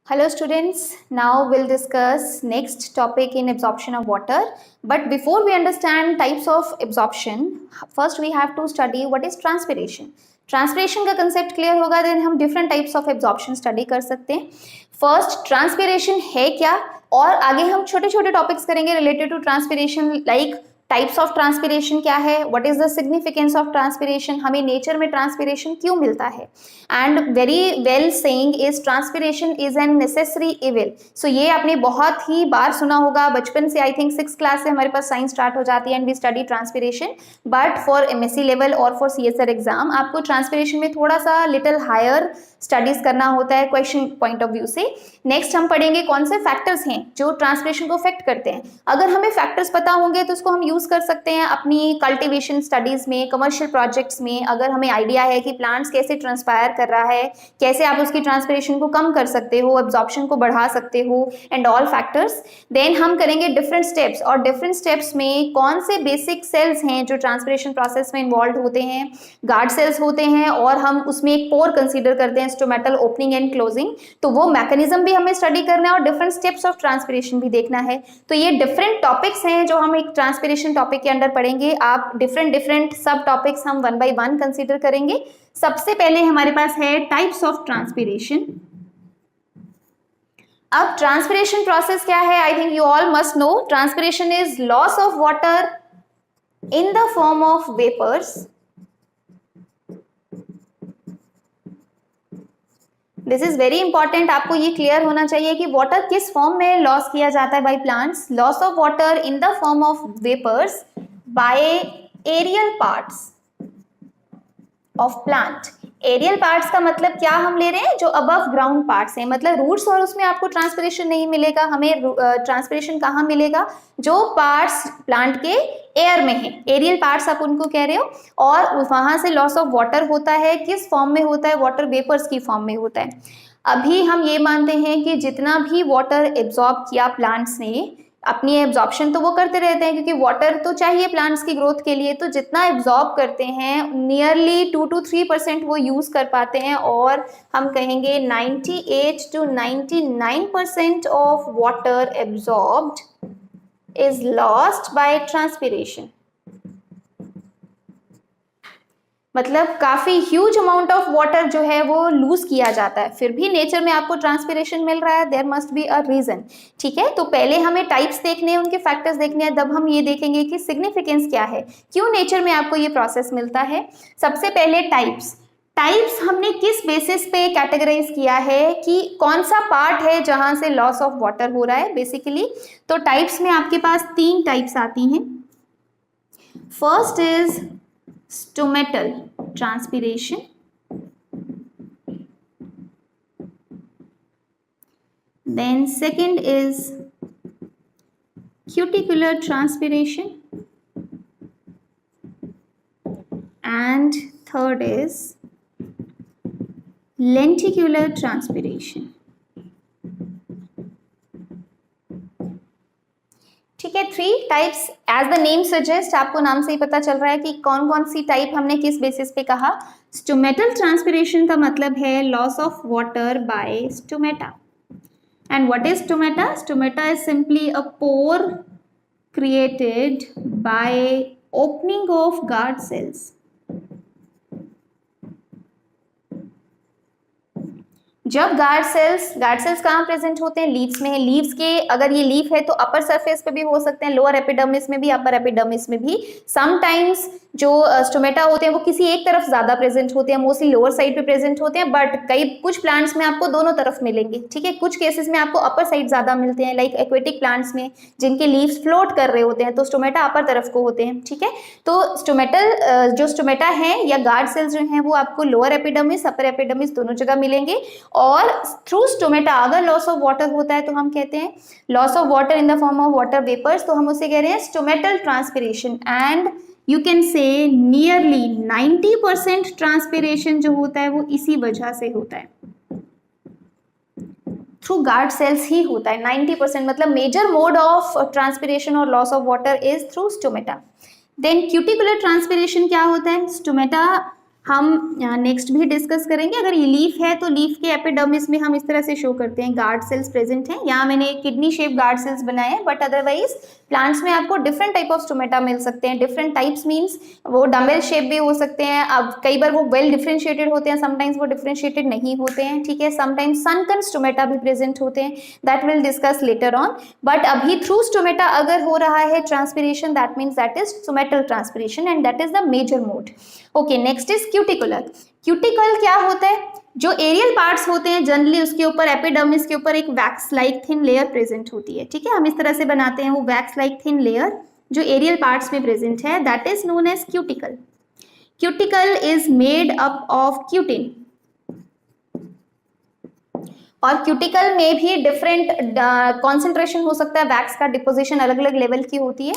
Hello students, now we'll discuss next topic in absorption of water. But before we understand types of absorption, first we have to study what is transpiration. Transpiration का concept clear होगा then हम different types of absorption study कर सकते हैं. First, transpiration है क्या और आगे हम छोटे छोटे topics करेंगे related to transpiration like types of transpiration क्या है, what is the significance of transpiration, हमें नेचर में ट्रांसपिरेशन क्यों मिलता है. And very well saying is transpiration is an necessary evil. So ये आपने बहुत ही बार सुना होगा बचपन से. आई थिंक 6th क्लास से हमारे पास साइंस स्टार्ट हो जाती है and we study transpiration. But for MSc level और फॉर सीएसआर एग्जाम आपको ट्रांसपिरेशन में थोड़ा सा लिटिल हायर स्टडीज करना होता है क्वेश्चन पॉइंट ऑफ व्यू से. नेक्स्ट हम पढ़ेंगे कौन से फैक्टर्स हैं जो ट्रांसपिरेशन को अफेक्ट करते हैं. अगर हमें फैक्टर्स पता होंगे तो उसको हम यूज कर सकते हैं अपनी कल्टीवेशन स्टडीज में, कमर्शियल प्रोजेक्ट्स में. अगर हमें आइडिया है कि प्लांट्स कैसे ट्रांसपायर कर रहा है, कैसे आप उसकी ट्रांसपिरेशन को कम कर सकते हो, एब्जॉर्प्शन को बढ़ा सकते हो एंड ऑल फैक्टर्स. देन हम करेंगे डिफरेंट स्टेप्स और डिफरेंट स्टेप्स में कौन से बेसिक सेल्स हैं जो ट्रांसपिरेशन प्रोसेस में इन्वॉल्व होते हैं. गार्ड सेल्स होते हैं और हम उसमें एक पोर कंसीडर करते हैं, स्टोमेटल ओपनिंग एंड क्लोजिंग. तो वो मैकेनिज्म भी हमें स्टडी करना है और डिफरेंट स्टेप्स ऑफ ट्रांसपिरेशन भी देखना है. तो ये डिफरेंट टॉपिक्स हैं जो हम एक ट्रांसपिरेशन टॉपिक के अंडर पढ़ेंगे. आप डिफरेंट सब टॉपिक्स हम 1 by 1 कंसीडर करेंगे. सबसे पहले हमारे पास है टाइप्स ऑफ ट्रांसपिरेशन. अब ट्रांसपिरेशन प्रोसेस क्या है, I think you all must know. Transpiration is loss of water in the form of vapours. This is very important. आपको ये क्लियर होना चाहिए कि वाटर किस फॉर्म में लॉस किया जाता है by plants. Loss of water in the form of vapours by aerial parts of plant. Aerial parts का मतलब क्या हम ले रहे हैं, जो अबव ग्राउंड पार्ट्स हैं, मतलब रूट्स और उसमें आपको ट्रांसपिरेशन नहीं मिलेगा. हमें ट्रांसपिरेशन कहाँ मिलेगा, जो पार्ट्स प्लांट के एयर में है, एरियल पार्ट्स आप उनको कह रहे हो. और वहां से लॉस ऑफ वाटर होता है, किस फॉर्म में होता है, वाटर वेपर्स की फॉर्म में होता है. अभी हम ये मानते हैं कि जितना भी वाटर एब्जॉर्ब किया प्लांट्स ने, अपनी एब्जॉर्प्शन तो वो करते रहते हैं क्योंकि वाटर तो चाहिए प्लांट्स की ग्रोथ के लिए. तो जितना एब्जॉर्ब करते हैं नियरली 2 to 3% वो यूज कर पाते हैं. और हम कहेंगे 98 to 99% of water absorbed is lost by transpiration. मतलब काफी ह्यूज अमाउंट ऑफ वाटर जो है वो लूज किया जाता है. फिर भी नेचर में आपको ट्रांसपिरेशन मिल रहा है, there must be a reason. ठीक है, तो पहले हमें टाइप्स देखने हैं, उनके फैक्टर्स देखने हैं, तब हम ये देखेंगे कि सिग्निफिकेंस क्या है, क्यों नेचर में आपको ये प्रोसेस मिलता है. सबसे पहले टाइप्स हमने किस बेसिस पे कैटेगराइज किया है कि कौन सा पार्ट है जहां से लॉस ऑफ वाटर हो रहा है बेसिकली. तो टाइप्स में आपके पास 3 टाइप्स आती हैं. First is stomatal transpiration, then second is cuticular transpiration, and third is lenticular transpiration. ठीक है, 3 types as the name suggest. आपको नाम से ही पता चल रहा है कि कौन कौन सी टाइप हमने किस बेसिस पे कहा. स्टोमेटल ट्रांसपिरेशन का मतलब है loss of water by stomata. And what is stomata? Stomata is simply a pore created by opening of guard cells. जब गार्ड सेल्स कहाँ प्रेजेंट होते हैं, लीव्स में है. लीव्स के अगर ये लीफ है तो अपर सरफेस पे भी हो सकते हैं, लोअर एपिडर्मिस में भी, अपर एपिडर्मिस में भी. समटाइम्स जो स्टोमेटा होते हैं वो किसी एक तरफ ज्यादा प्रेजेंट होते हैं, मोस्टली लोअर साइड पे प्रेजेंट होते हैं. बट कुछ प्लांट्स में आपको दोनों तरफ मिलेंगे. ठीक है, कुछ केसेस में आपको अपर साइड ज्यादा मिलते हैं, लाइक एक्वेटिक प्लांट्स में जिनके लीव्स फ्लोट कर रहे होते हैं तो स्टोमेटा अपर तरफ को होते हैं. ठीक है, तो जो स्टोमेटा है या गार्ड सेल्स जो हैं वो आपको लोअर एपिडर्मिस, अपर एपिडर्मिस दोनों जगह मिलेंगे. और थ्रू स्टोमेटा अगर लॉस ऑफ वाटर होता है तो हम कहते हैं loss of water in the form of water vapours, तो हम उसे कह रहे हैं stomatal transpiration. And you can say nearly 90% transpiration जो होता है वो इसी वजह से होता है, थ्रू गार्ड सेल्स ही होता है. 90% मतलब मेजर मोड ऑफ ट्रांसपिरेशन और loss of water is through stomata. Then cuticular transpiration क्या होता है? स्टोमेटा हम नेक्स्ट भी डिस्कस करेंगे। अगर ये लीफ है तो लीफ के एपिडर्मिस में हम इस तरह से शो करते हैं, गार्ड सेल्स प्रेजेंट हैं। यहाँ मैंने किडनी शेप गार्ड सेल्स बनाए हैं, बट अदरवाइज प्लांट्स में आपको डिफरेंट टाइप ऑफ स्टोमेटा मिल सकते हैं। डिफरेंट टाइप्स मीन्स वो डम्बेल शेप भी हो सकते हैं। अब कई बार वो वेल डिफरेंशिएटेड होते हैं, समटाइम्स वो डिफरेंशिएटेड नहीं होते हैं, ठीक है। समटाइम्स सनकन स्टोमेटा भी प्रेजेंट होते हैं, that will discuss later on. But अभी थ्रू स्टोमेटा अगर हो रहा है transpiration, that means that is stomatal transpiration and that is the major mode. Okay, next is cuticular. Cuticle क्या होता है? जो एरियल पार्ट्स होते हैं जनरली उसके ऊपर एपिडर्मिस के ऊपर एक wax like thin layer present होती है, ठीक है। हम इस तरह से बनाते हैं वो वैक्स लाइक थिन लेयर जो एरियल पार्ट्स में प्रेजेंट है, that is known as cuticle. Cuticle is made up of cutin, और क्यूटिकल में भी डिफरेंट कॉन्सेंट्रेशन हो सकता है, वैक्स का डिपोजिशन अलग अलग लेवल की होती है।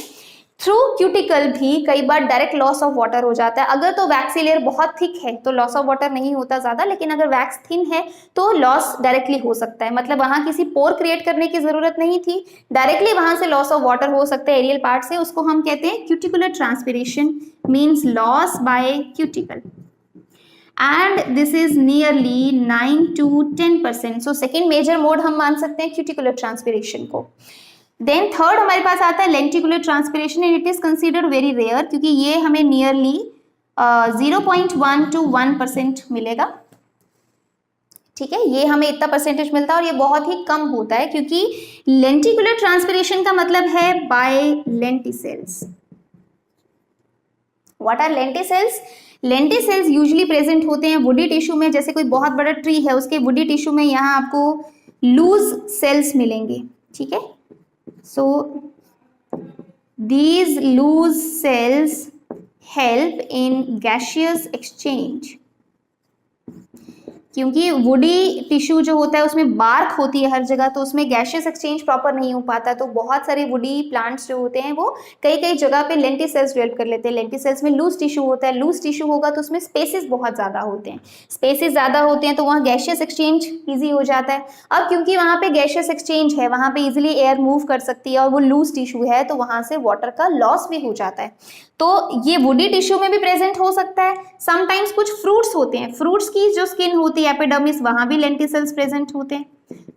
थ्रू क्यूटिकल भी कई बार डायरेक्ट लॉस ऑफ वाटर हो जाता है। अगर तो वैक्सी लेयर बहुत थिक है तो लॉस ऑफ वाटर नहीं होता ज्यादा, लेकिन अगर वैक्स थिन है तो लॉस डायरेक्टली हो सकता है। मतलब वहां किसी पोर क्रिएट करने की जरूरत नहीं थी, डायरेक्टली वहां से लॉस ऑफ वाटर हो सकता है एरियल पार्ट से। उसको हम कहते हैं cuticular transpiration, means loss by cuticle, and this is nearly 9 to 10%। So second major mode हम मान सकते हैं क्यूटिकुलर ट्रांसपिरेशन को। देन थर्ड हमारे पास आता है lenticular transpiration, and it is considered very rare, क्योंकि ये हमें नियरली 0.1 to 1% मिलेगा, ठीक है। ये हमें इतना परसेंटेज मिलता है और ये बहुत ही कम होता है, क्योंकि लेंटिकुलर ट्रांसपिरेशन का मतलब है by lenticels. What are lenticels? Lenticels usually present होते हैं वुडी टिश्यू में। जैसे कोई बहुत बड़ा ट्री है, उसके वुडी टिश्यू में यहाँ आपको लूज सेल्स मिलेंगे, ठीक है। So these loose cells help in gaseous exchange, क्योंकि वुडी टिश्यू जो होता है उसमें बार्क होती है हर जगह, तो उसमें गैशियस एक्सचेंज प्रॉपर नहीं हो पाता। तो बहुत सारे वुडी प्लांट्स जो होते हैं वो कई कई जगह पे लेंटिसेल्स डेवलप कर लेते हैं। लेंटिसेल्स में लूज टिश्यू होता है, लूज टिश्यू होगा तो उसमें स्पेसेस बहुत ज़्यादा होते हैं। स्पेसेस ज़्यादा होते हैं तो वहाँ गैशियस एक्सचेंज ईजी हो जाता है। अब क्योंकि वहाँ पे गैशियस एक्सचेंज है, वहाँ पे इजिली एयर मूव कर सकती है और वो लूज टिश्यू है, तो वहाँ से वाटर का लॉस भी हो जाता है। तो ये वुडी टिश्यू में भी प्रेजेंट हो सकता है। समटाइम्स कुछ फ्रूट्स होते हैं, फ्रूट्स की जो स्किन होती है एपिडर्मिस, वहां भी लेंटिसेल्स प्रेजेंट होते हैं।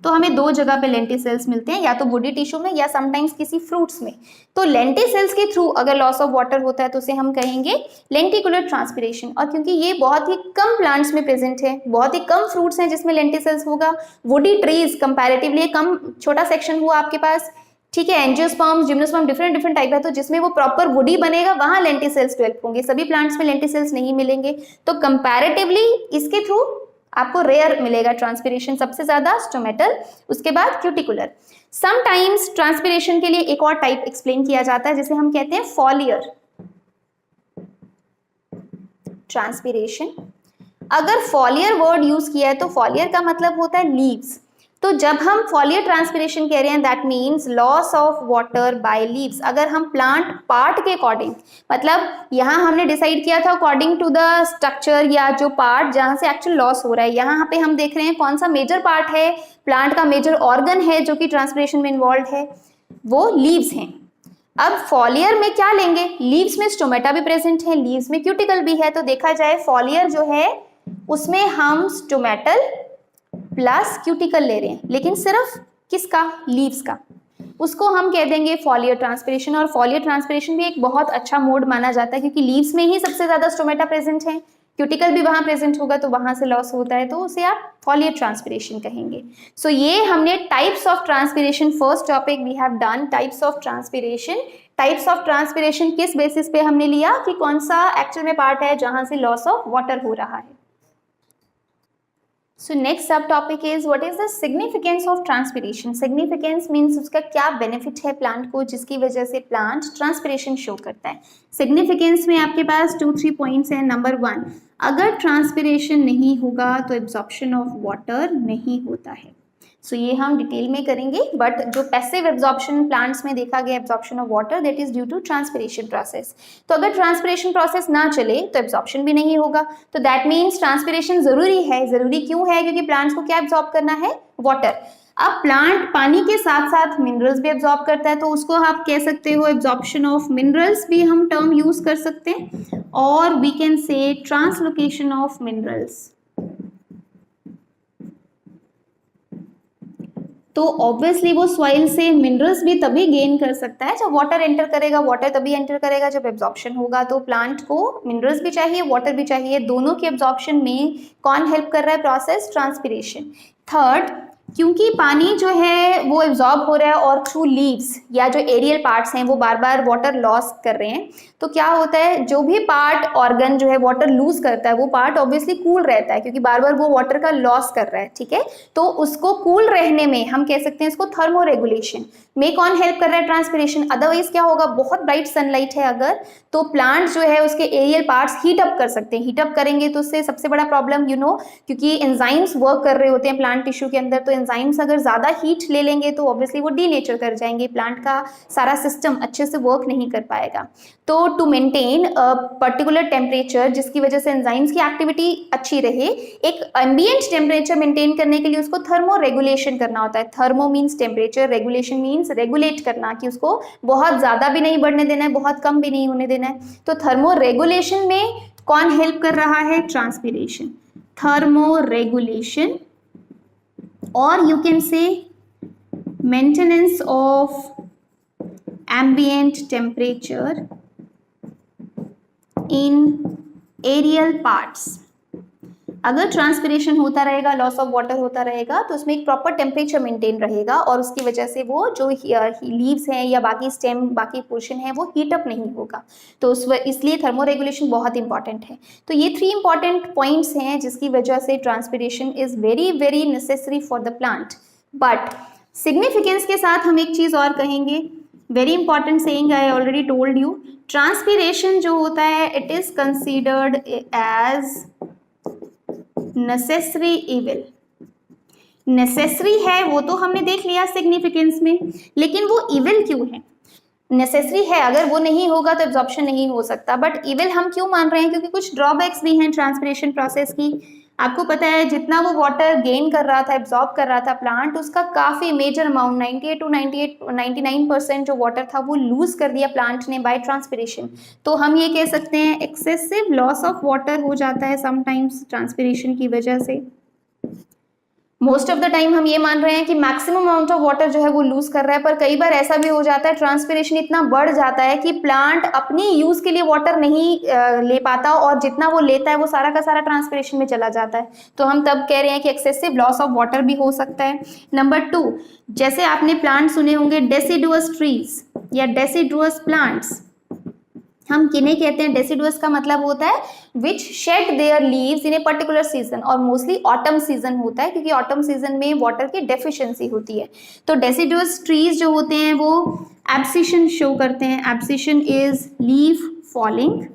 तो हमें दो जगह पे लेंटिसेल्स मिलते हैं, या तो वुडी टिश्यू में या समटाइम्स किसी फ्रूट्स में। तो लेंटिसेल्स के थ्रू अगर लॉस ऑफ वाटर होता है तो उसे हम कहेंगे लेंटिकुलर ट्रांसपिरेशन। और क्योंकि ये बहुत ही कम प्लांट्स में प्रेजेंट है, बहुत ही कम फ्रूट्स हैं जिसमें लेंटिसेल्स होगा। वुडी ट्रीज कंपैरेटिवली कम छोटा सेक्शन हुआ आपके पास, ठीक है। एंजियोस्पर्म, जिम्नोस्पर्म, डिफरेंट टाइप है, तो जिसमें वो प्रॉपर वुडी बनेगा वहां लेंटिसेल्स डेवलप होंगे। सभी प्लांट्स में लेंटिसेल्स नहीं मिलेंगे, तो कंपैरेटिवली इसके थ्रू आपको रेयर मिलेगा ट्रांसपिरेशन, सबसे ज्यादा स्टोमेटल, उसके बाद क्यूटिकुलर। समटाइम्स ट्रांसपिरेशन के लिए एक और टाइप एक्सप्लेन किया जाता है जिसे हम कहते हैं फॉलियर ट्रांसपिरेशन। अगर फॉलियर वर्ड यूज किया है तो फॉलियर का मतलब होता है लीव्स। तो जब हम फॉलियर ट्रांसपिरेशन कह रहे हैं, that means loss of water by leaves. अगर हम प्लांट पार्ट के अकॉर्डिंग, मतलब यहाँ हमने डिसाइड किया था अकॉर्डिंग टू द स्ट्रक्चर या जो पार्ट जहाँ से एक्चुअल लॉस हो रहा है, यहाँ पे हम देख रहे हैं कौन सा मेजर पार्ट है, प्लांट का मेजर ऑर्गन है जो कि ट्रांसपिरेशन में इन्वॉल्व है, वो लीव्स हैं। अब फॉलियर में क्या लेंगे? लीव्स में स्टोमेटा भी प्रेजेंट है, लीव्स में क्यूटिकल भी है, तो देखा जाए फॉलियर जो है उसमें हम स्टोमेटल प्लस क्यूटिकल ले रहे हैं, लेकिन सिर्फ किसका? लीव्स का। उसको हम कह देंगे फॉलियर ट्रांसपिरेशन। और फॉलियर ट्रांसपिरेशन भी एक बहुत अच्छा मोड माना जाता है, क्योंकि लीव्स में ही सबसे ज्यादा स्टोमेटा प्रेजेंट है, क्यूटिकल भी वहां प्रेजेंट होगा तो वहां से लॉस होता है, तो उसे आप फॉलियर ट्रांसपिरेशन कहेंगे। सो ये हमने types of transpiration, first topic we have done types of transpiration. Types of transpiration किस बेसिस पे हमने लिया कि कौन सा एक्चुअल में पार्ट है जहां से लॉस ऑफ वाटर हो रहा है। So next subtopic is what is the significance of transpiration? Significance means उसका क्या benefit है प्लांट को जिसकी वजह से प्लांट ट्रांसपिरेशन शो करता है। सिग्निफिकेंस में आपके पास 2-3 पॉइंट्स हैं। नंबर 1, अगर ट्रांसपिरेशन नहीं होगा तो एब्जॉर्प्शन ऑफ वाटर नहीं होता है। सो ये हम डिटेल में करेंगे, बट जो पैसिव एब्जॉर्प्शन प्लांट्स में देखा गया absorption of water, that is due to transpiration process. तो अगर ट्रांसपिरेशन प्रोसेस ना चले तो एब्जॉर्प्शन भी नहीं होगा। तो दैट मीन्स ट्रांसपिरेशन जरूरी है। जरूरी क्यों है? क्योंकि प्लांट्स को क्या एब्जॉर्ब करना है? वाटर। अब प्लांट पानी के साथ साथ मिनरल्स भी एब्जॉर्ब करता है, तो उसको आप कह सकते हो एब्जॉर्प्शन ऑफ मिनरल्स भी हम टर्म यूज कर सकते हैं, और we can say translocation of minerals. तो ऑब्वियसली वो सॉइल से मिनरल्स भी तभी गेन कर सकता है जब वाटर एंटर करेगा, वाटर तभी एंटर करेगा जब एब्जॉर्प्शन होगा। तो प्लांट को मिनरल्स भी चाहिए, वाटर भी चाहिए, दोनों के एब्जॉर्प्शन में कौन हेल्प कर रहा है? Process transpiration. थर्ड, क्योंकि पानी जो है वो एब्जॉर्ब हो रहा है और थ्रू लीव्स या जो एरियल पार्ट्स हैं वो बार बार वाटर लॉस कर रहे हैं, तो क्या होता है, जो भी पार्ट ऑर्गन जो है वाटर लूज करता है वो पार्ट ऑब्वियसली कूल रहता है, क्योंकि बार बार वो वाटर का लॉस कर रहा है, ठीक है। तो उसको कूल रहने में हम कह सकते हैं इसको थर्मो रेगुलेशन में कौन हेल्प कर रहा है? ट्रांसपिरेशन। अदरवाइज क्या होगा, बहुत ब्राइट सनलाइट है अगर, तो प्लांट जो है उसके एरियल पार्ट्स हीट अप कर सकते हैं, हीट अप करेंगे तो उससे सबसे बड़ा प्रॉब्लम क्योंकि एंजाइम्स वर्क कर रहे होते हैं प्लांट टिश्यू के अंदर, तो एंजाइम्स अगर ज्यादा हीट ले लेंगे तो ऑब्वियसली वो डीनेचर कर जाएंगे, प्लांट का सारा सिस्टम अच्छे से वर्क नहीं कर पाएगा। तो to maintain a particular temperature जिसकी वजह से एंजाइम्स की एक्टिविटी अच्छी रहे, एक एम्बिएंट टेम्परेचर मेंटेन करने के लिए उसको थर्मो रेगुलेशन करना होता है। Thermo means temperature, regulation means regulate करना, कि उसको बहुत ज्यादा भी नहीं बढ़ने देना है, बहुत कम भी नहीं होने देना है। तो थर्मो रेगुलेशन में कौन हेल्प कर रहा है? Transpiration, thermo regulation, or you can say maintenance of ambient temperature in aerial parts। अगर ट्रांसपिरेशन होता रहेगा, लॉस ऑफ वाटर होता रहेगा, तो उसमें एक प्रॉपर टेम्परेचर मेंटेन रहेगा और उसकी वजह से वो जो लीव्स हैं या बाकी स्टेम बाकी पोर्शन है वो हीट अप नहीं होगा। तो इसलिए थर्मो रेगुलेशन बहुत इंपॉर्टेंट है। तो ये 3 इंपॉर्टेंट पॉइंट्स हैं जिसकी वजह से transpiration is very very necessary for the plant. But significance के साथ हम एक चीज और कहेंगे, very important saying I already told you, transpiration जो होता है it is considered as necessary evil. Necessary है वो तो हमने देख लिया सिग्निफिकेंस में, लेकिन वो इविल क्यों है? नेसेसरी है, अगर वो नहीं होगा तो एब्जॉर्प्शन नहीं हो सकता, बट इविल हम क्यों मान रहे हैं? क्योंकि कुछ ड्रॉबैक्स भी हैं ट्रांसपिरेशन प्रोसेस की। आपको पता है जितना वो वाटर गेन कर रहा था, एब्जॉर्ब कर रहा था प्लांट, उसका काफी मेजर अमाउंट 98 to 99% जो वाटर था वो लूज कर दिया प्लांट ने बाय ट्रांसपिरेशन। तो हम ये कह सकते हैं एक्सेसिव लॉस ऑफ वाटर हो जाता है समटाइम्स ट्रांसपिरेशन की वजह से। मोस्ट ऑफ द टाइम हम ये मान रहे हैं कि मैक्सिमम अमाउंट ऑफ वाटर जो है वो लूज कर रहा है, पर कई बार ऐसा भी हो जाता है ट्रांसपिरेशन इतना बढ़ जाता है कि प्लांट अपनी यूज के लिए वाटर नहीं ले पाता और जितना वो लेता है वो सारा का सारा ट्रांसपिरेशन में चला जाता है। तो हम तब कह रहे हैं कि एक्सेसिव लॉस ऑफ वाटर भी हो सकता है। नंबर 2, जैसे आपने प्लांट सुने होंगे डेसिडुअस ट्रीज या डेसिडुअस प्लांट्स, हम किन्हें कहते हैं? डेसिडुअस का मतलब होता है which shed their leaves in a particular season, और मोस्टली ऑटम सीजन होता है क्योंकि ऑटम सीजन में वाटर की डेफिशिएंसी होती है। तो डेसिडुअस ट्रीज जो होते हैं वो एब्सिशन शो करते हैं। Abscission is leaf falling.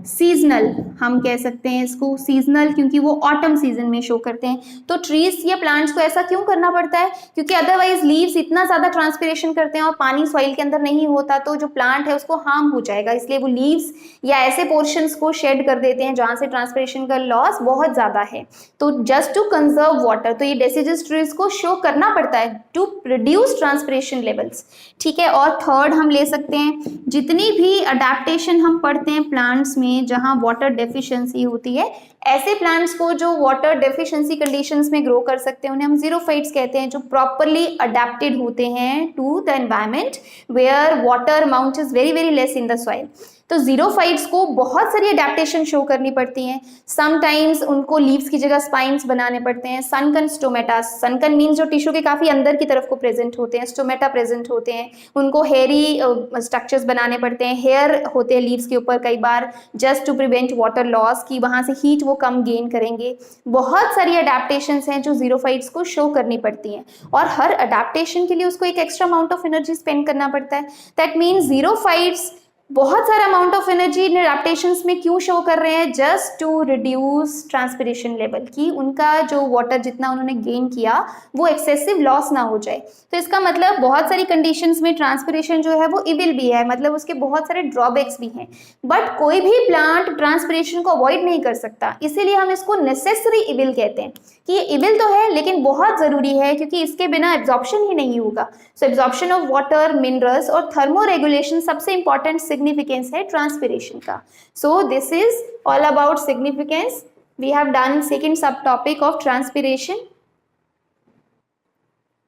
Seasonal हम कह सकते हैं इसको, सीजनल क्योंकि वो ऑटम सीजन में शो करते हैं। तो ट्रीज या प्लांट्स को ऐसा क्यों करना पड़ता है? क्योंकि अदरवाइज लीव्स इतना ज्यादा ट्रांसपिरेशन करते हैं और पानी सॉइल के अंदर नहीं होता तो जो प्लांट है उसको हार्म हो जाएगा, इसलिए वो लीव्स या ऐसे पोर्शंस को शेड कर देते हैं जहां से ट्रांसपिरेशन का लॉस बहुत ज्यादा है। तो जस्ट टू कंजर्व वाटर, तो ये डेसिडुअस ट्रीज को शो करना पड़ता है टू रिड्यूस ट्रांसपिरेशन लेवल्स, ठीक है। और थर्ड हम ले सकते हैं जितनी भी अडेप्टेशन हम पढ़ते हैं प्लांट्स में जहां वाटर डेफिशिएंसी होती है, ऐसे प्लांट्स को जो वाटर डेफिशिएंसी कंडीशंस में ग्रो कर सकते हैं उन्हें हम जीरोफाइट्स कहते हैं, जो प्रॉपर्ली अडेप्टेड होते हैं to the environment where water amount is very very less in the soil. तो जीरोफाइट्स को बहुत सारी अडेप्टेशन शो करनी पड़ती हैं। समटाइम्स उनको लीव्स की जगह स्पाइन्स बनाने पड़ते हैं। सनकन स्टोमेटा, सनकन मीन्स जो टिश्यू के काफी अंदर की तरफ को प्रेजेंट होते हैं, स्टोमेटा प्रेजेंट होते हैं, उनको हेयरी स्ट्रक्चर्स बनाने पड़ते हैं। हेयर होते हैं लीव्स के ऊपर कई बार just to prevent water loss, की वहां से हीट वो कम गेन करेंगे। बहुत सारी अडेप्टेशंस हैं जो जीरोफाइट्स को शो करनी पड़ती हैं और हर अडेप्टेशन के लिए उसको एक extra amount of energy spend करना पड़ता है। दैट मीन्स जीरोफाइट्स बहुत सारा amount of energy in adaptations में क्यों शो कर रहे हैं? Just to reduce transpiration level, कि उनका जो वाटर जितना उन्होंने गेन किया वो एक्सेसिव लॉस ना हो जाए। तो इसका मतलब बहुत सारी कंडीशंस में ट्रांसपिरेशन जो है वो इविल भी है, मतलब उसके बहुत सारे ड्रॉबैक्स भी हैं, बट कोई भी प्लांट ट्रांसपिरेशन को अवॉइड नहीं कर सकता, इसीलिए हम इसको नेसेसरी इविल कहते हैं कि ये इविल तो है लेकिन बहुत जरूरी है, क्योंकि इसके बिना एब्जॉर्प्शन ही नहीं होगा। So absorption of water, minerals और थर्मो रेगुलेशन सबसे इंपॉर्टेंट सिग्निफिकेंस है ट्रांसपिरेशन का। So this is all about significance. We have done second sub topic of transpiration.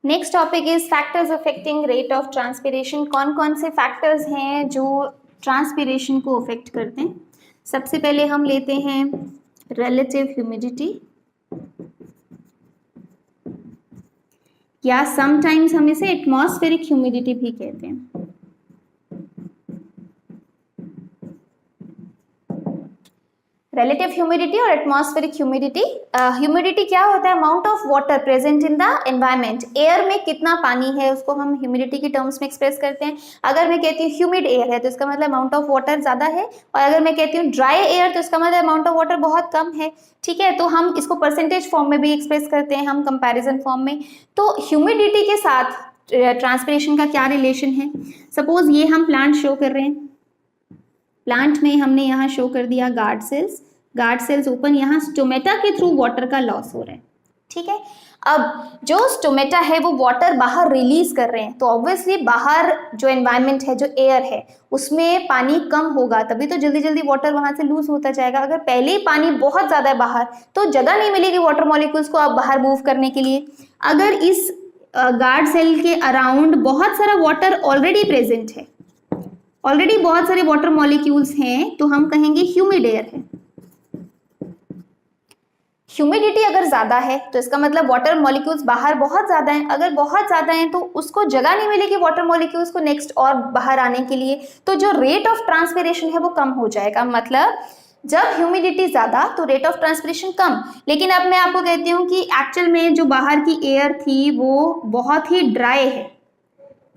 Next topic is factors affecting rate of transpiration. कौन कौन से factors हैं जो transpiration को अफेक्ट करते हैं? सबसे पहले हम लेते हैं रिलेटिव ह्यूमिडिटी, या समटाइम्स हम इसे एटमॉस्फेरिक ह्यूमिडिटी भी कहते हैं। रिलेटिव ह्यूमिडिटी और एटमॉस्फेरिक ह्यूमिडिटी। ह्यूमिडिटी क्या होता है? Amount of water present in the environment, air में कितना पानी है उसको हम ह्यूमिडिटी की टर्म्स में एक्सप्रेस करते हैं। अगर मैं कहती हूँ ह्यूमिड एयर है तो इसका मतलब अमाउंट ऑफ वाटर ज्यादा है, और अगर मैं कहती हूँ ड्राई एयर तो इसका मतलब अमाउंट ऑफ वाटर बहुत कम है। ठीक है, तो हम इसको परसेंटेज फॉर्म में भी एक्सप्रेस करते हैं, हम कंपैरिजन फॉर्म में। तो ह्यूमिडिटी के साथ ट्रांसपिरेशन का क्या रिलेशन है? सपोज ये हम प्लांट शो कर रहे हैं, प्लांट में हमने यहाँ शो कर दिया guard cells, guard cells open, यहाँ स्टोमेटा के थ्रू वाटर का लॉस हो रहा है। ठीक है, अब जो स्टोमेटा है वो वाटर बाहर रिलीज कर रहे हैं, तो ऑब्वियसली बाहर जो एनवायरनमेंट है, जो एयर है, उसमें पानी कम होगा, तभी तो जल्दी जल्दी वाटर वहां से लूज होता जाएगा। अगर पहले ही पानी बहुत ज्यादा है बाहर तो जगह नहीं मिलेगी वाटर मॉलिक्यूल्स को अब बाहर मूव करने के लिए। अगर इस गार्ड सेल के अराउंड बहुत सारा वाटर ऑलरेडी प्रेजेंट है, ऑलरेडी बहुत सारे वाटर मॉलिक्यूल्स हैं, तो हम कहेंगे ह्यूमिड एयर है। ह्यूमिडिटी अगर ज्यादा है तो इसका मतलब वाटर मॉलिक्यूल्स बाहर बहुत ज्यादा हैं, अगर बहुत ज्यादा हैं तो उसको जगह नहीं मिलेगी वाटर मॉलिक्यूल्स को नेक्स्ट और बाहर आने के लिए, तो जो रेट ऑफ ट्रांसपिरेशन है वो कम हो जाएगा। मतलब जब ह्यूमिडिटी ज्यादा तो रेट ऑफ ट्रांसपिरेशन कम। लेकिन अब मैं आपको कहती हूँ कि एक्चुअल में जो बाहर की एयर थी वो बहुत ही ड्राई है।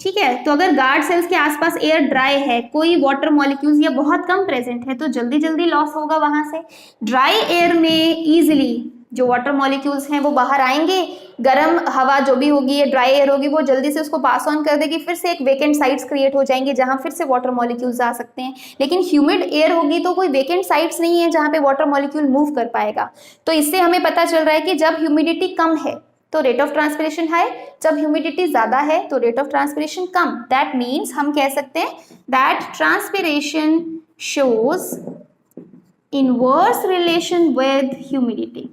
ठीक है, तो अगर गार्ड सेल्स के आसपास एयर ड्राई है, कोई वाटर मॉलिक्यूल्स या बहुत कम प्रेजेंट है, तो जल्दी जल्दी लॉस होगा वहां से। ड्राई एयर में इजीली जो वाटर मॉलिक्यूल्स हैं वो बाहर आएंगे, गर्म हवा जो भी होगी या ड्राई एयर होगी वो जल्दी से उसको पास ऑन कर देगी, फिर से एक वेकेंट साइट्स क्रिएट हो जाएंगे जहां फिर से वाटर मॉलिक्यूल्स आ सकते हैं। लेकिन ह्यूमिड एयर होगी तो कोई वेकेंट साइट्स नहीं है जहां पे वाटर मॉलिक्यूल मूव कर पाएगा। तो इससे हमें पता चल रहा है कि जब ह्यूमिडिटी कम है तो रेट ऑफ ट्रांसपिरेशन हाई, जब ह्यूमिडिटी ज्यादा है तो rate of transpiration come. That means हम कह सकते हैं that transpiration shows inverse relation with humidity.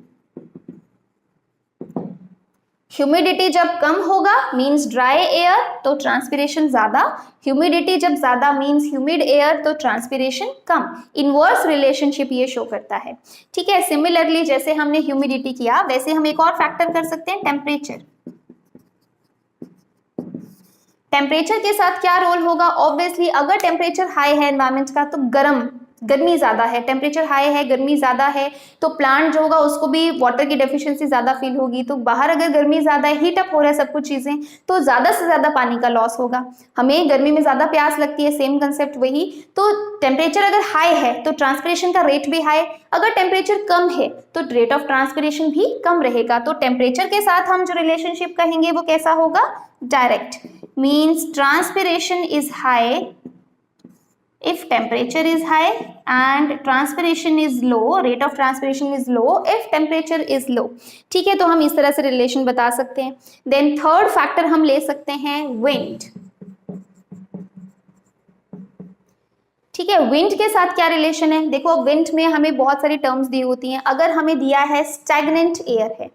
Humidity जब कम होगा मीन्स ड्राई एयर तो ट्रांसपिरेशन ज्यादा, ह्यूमिडिटी जब ज्यादा मीन्स ह्यूमिड एयर तो ट्रांसपिरेशन कम। इनवर्स रिलेशनशिप ये शो करता है। ठीक है, सिमिलरली जैसे हमने ह्यूमिडिटी किया वैसे हम एक और फैक्टर कर सकते हैं, टेम्परेचर। टेम्परेचर के साथ क्या रोल होगा? ऑब्वियसली अगर टेम्परेचर हाई है एनवायरमेंट का तो गर्मी ज्यादा है, टेम्परेचर हाई है, गर्मी ज्यादा है, तो प्लांट जो होगा उसको भी वाटर की डेफिशिएंसी ज्यादा फील होगी। तो बाहर अगर गर्मी ज्यादा है, हीट अप हो रहा है सब कुछ चीजें, तो ज्यादा से ज्यादा पानी का लॉस होगा। हमें गर्मी में ज्यादा प्यास लगती है, सेम कंसेप्ट वही। तो टेम्परेचर अगर हाई है तो ट्रांसपिरेशन का रेट भी हाई, अगर टेम्परेचर कम है तो रेट ऑफ ट्रांसपिरेशन भी कम रहेगा। तो टेम्परेचर के साथ हम जो रिलेशनशिप कहेंगे वो कैसा होगा? Direct. Means transpiration is high if temperature is high and transpiration is low, rate of transpiration is low if temperature is low। ठीक है, तो हम इस तरह से रिलेशन बता सकते हैं। देन थर्ड फैक्टर हम ले सकते हैं विंड। ठीक है, विंड के साथ क्या रिलेशन है? देखो विंड में हमें बहुत सारी टर्म्स दी होती हैं। अगर हमें दिया है स्टैग्नेंट एयर है,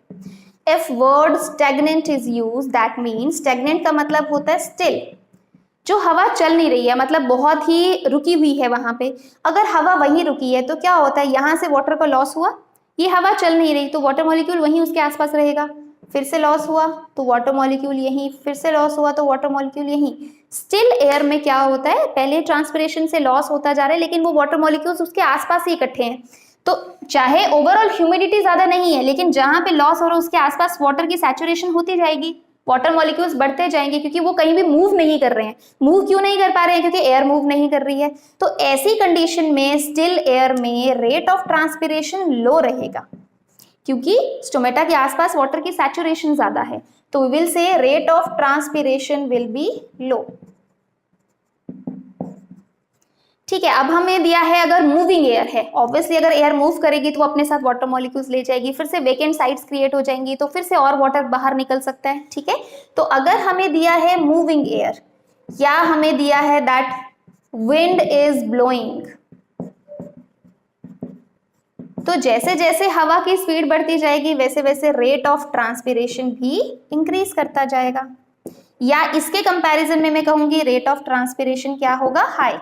if word stagnant is used that means stagnant का मतलब होता है still, जो हवा चल नहीं रही है, मतलब बहुत ही रुकी हुई है वहां पे। अगर हवा वहीं रुकी है तो क्या होता है? यहाँ से वाटर का लॉस हुआ, ये हवा चल नहीं रही तो वाटर मॉलिक्यूल वहीं उसके आसपास रहेगा, फिर से लॉस हुआ तो वाटर मॉलिक्यूल यहीं, फिर से लॉस हुआ तो वाटर मॉलिक्यूल यहीं। स्टिल एयर में क्या होता है? पहले ट्रांसपिरेशन से लॉस होता जा रहा है लेकिन वो वाटर मॉलिक्यूल्स उसके आसपास ही इकट्ठे हैं। तो चाहे ओवरऑल ह्यूमिडिटी ज्यादा नहीं है लेकिन जहां पे लॉस हो रहा है उसके आसपास वाटर की सैचुरेशन होती जाएगी। वाटर मॉलिक्यूल्स बढ़ते जाएंगे क्योंकि वो कहीं भी मूव नहीं कर रहे हैं। मूव क्यों नहीं कर पा रहे हैं? क्योंकि एयर मूव नहीं कर रही है। तो ऐसी कंडीशन में स्टिल एयर में रेट ऑफ ट्रांसपिरेशन लो रहेगा क्योंकि स्टोमेटा के आसपास वाटर की सैचुरेशन ज्यादा है। तो we will say rate of transpiration will be low. ठीक है, अब हमें दिया है अगर मूविंग एयर है, ऑब्वियसली अगर एयर मूव करेगी तो वो अपने साथ वाटर मॉलिक्यूल्स ले जाएगी, फिर से वेकेंट साइट्स क्रिएट हो जाएंगी, तो फिर से और वाटर बाहर निकल सकता है। ठीक है, तो अगर हमें दिया है मूविंग एयर या हमें दिया है दैट विंड इज ब्लोइंग, तो जैसे जैसे हवा की स्पीड बढ़ती जाएगी वैसे वैसे रेट ऑफ ट्रांसपिरेशन भी इंक्रीज करता जाएगा। या इसके कंपैरिजन में मैं कहूंगी रेट ऑफ ट्रांसपिरेशन क्या होगा? हाई।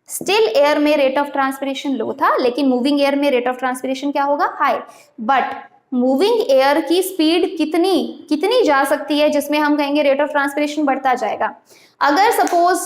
स्टिल एयर में रेट ऑफ ट्रांसपिरेशन लो था, लेकिन मूविंग एयर में रेट ऑफ ट्रांसपिरेशन क्या होगा? हाई। बट मूविंग एयर की स्पीड कितनी जा सकती है जिसमें हम कहेंगे रेट ऑफ ट्रांसपिरेशन बढ़ता जाएगा? अगर सपोज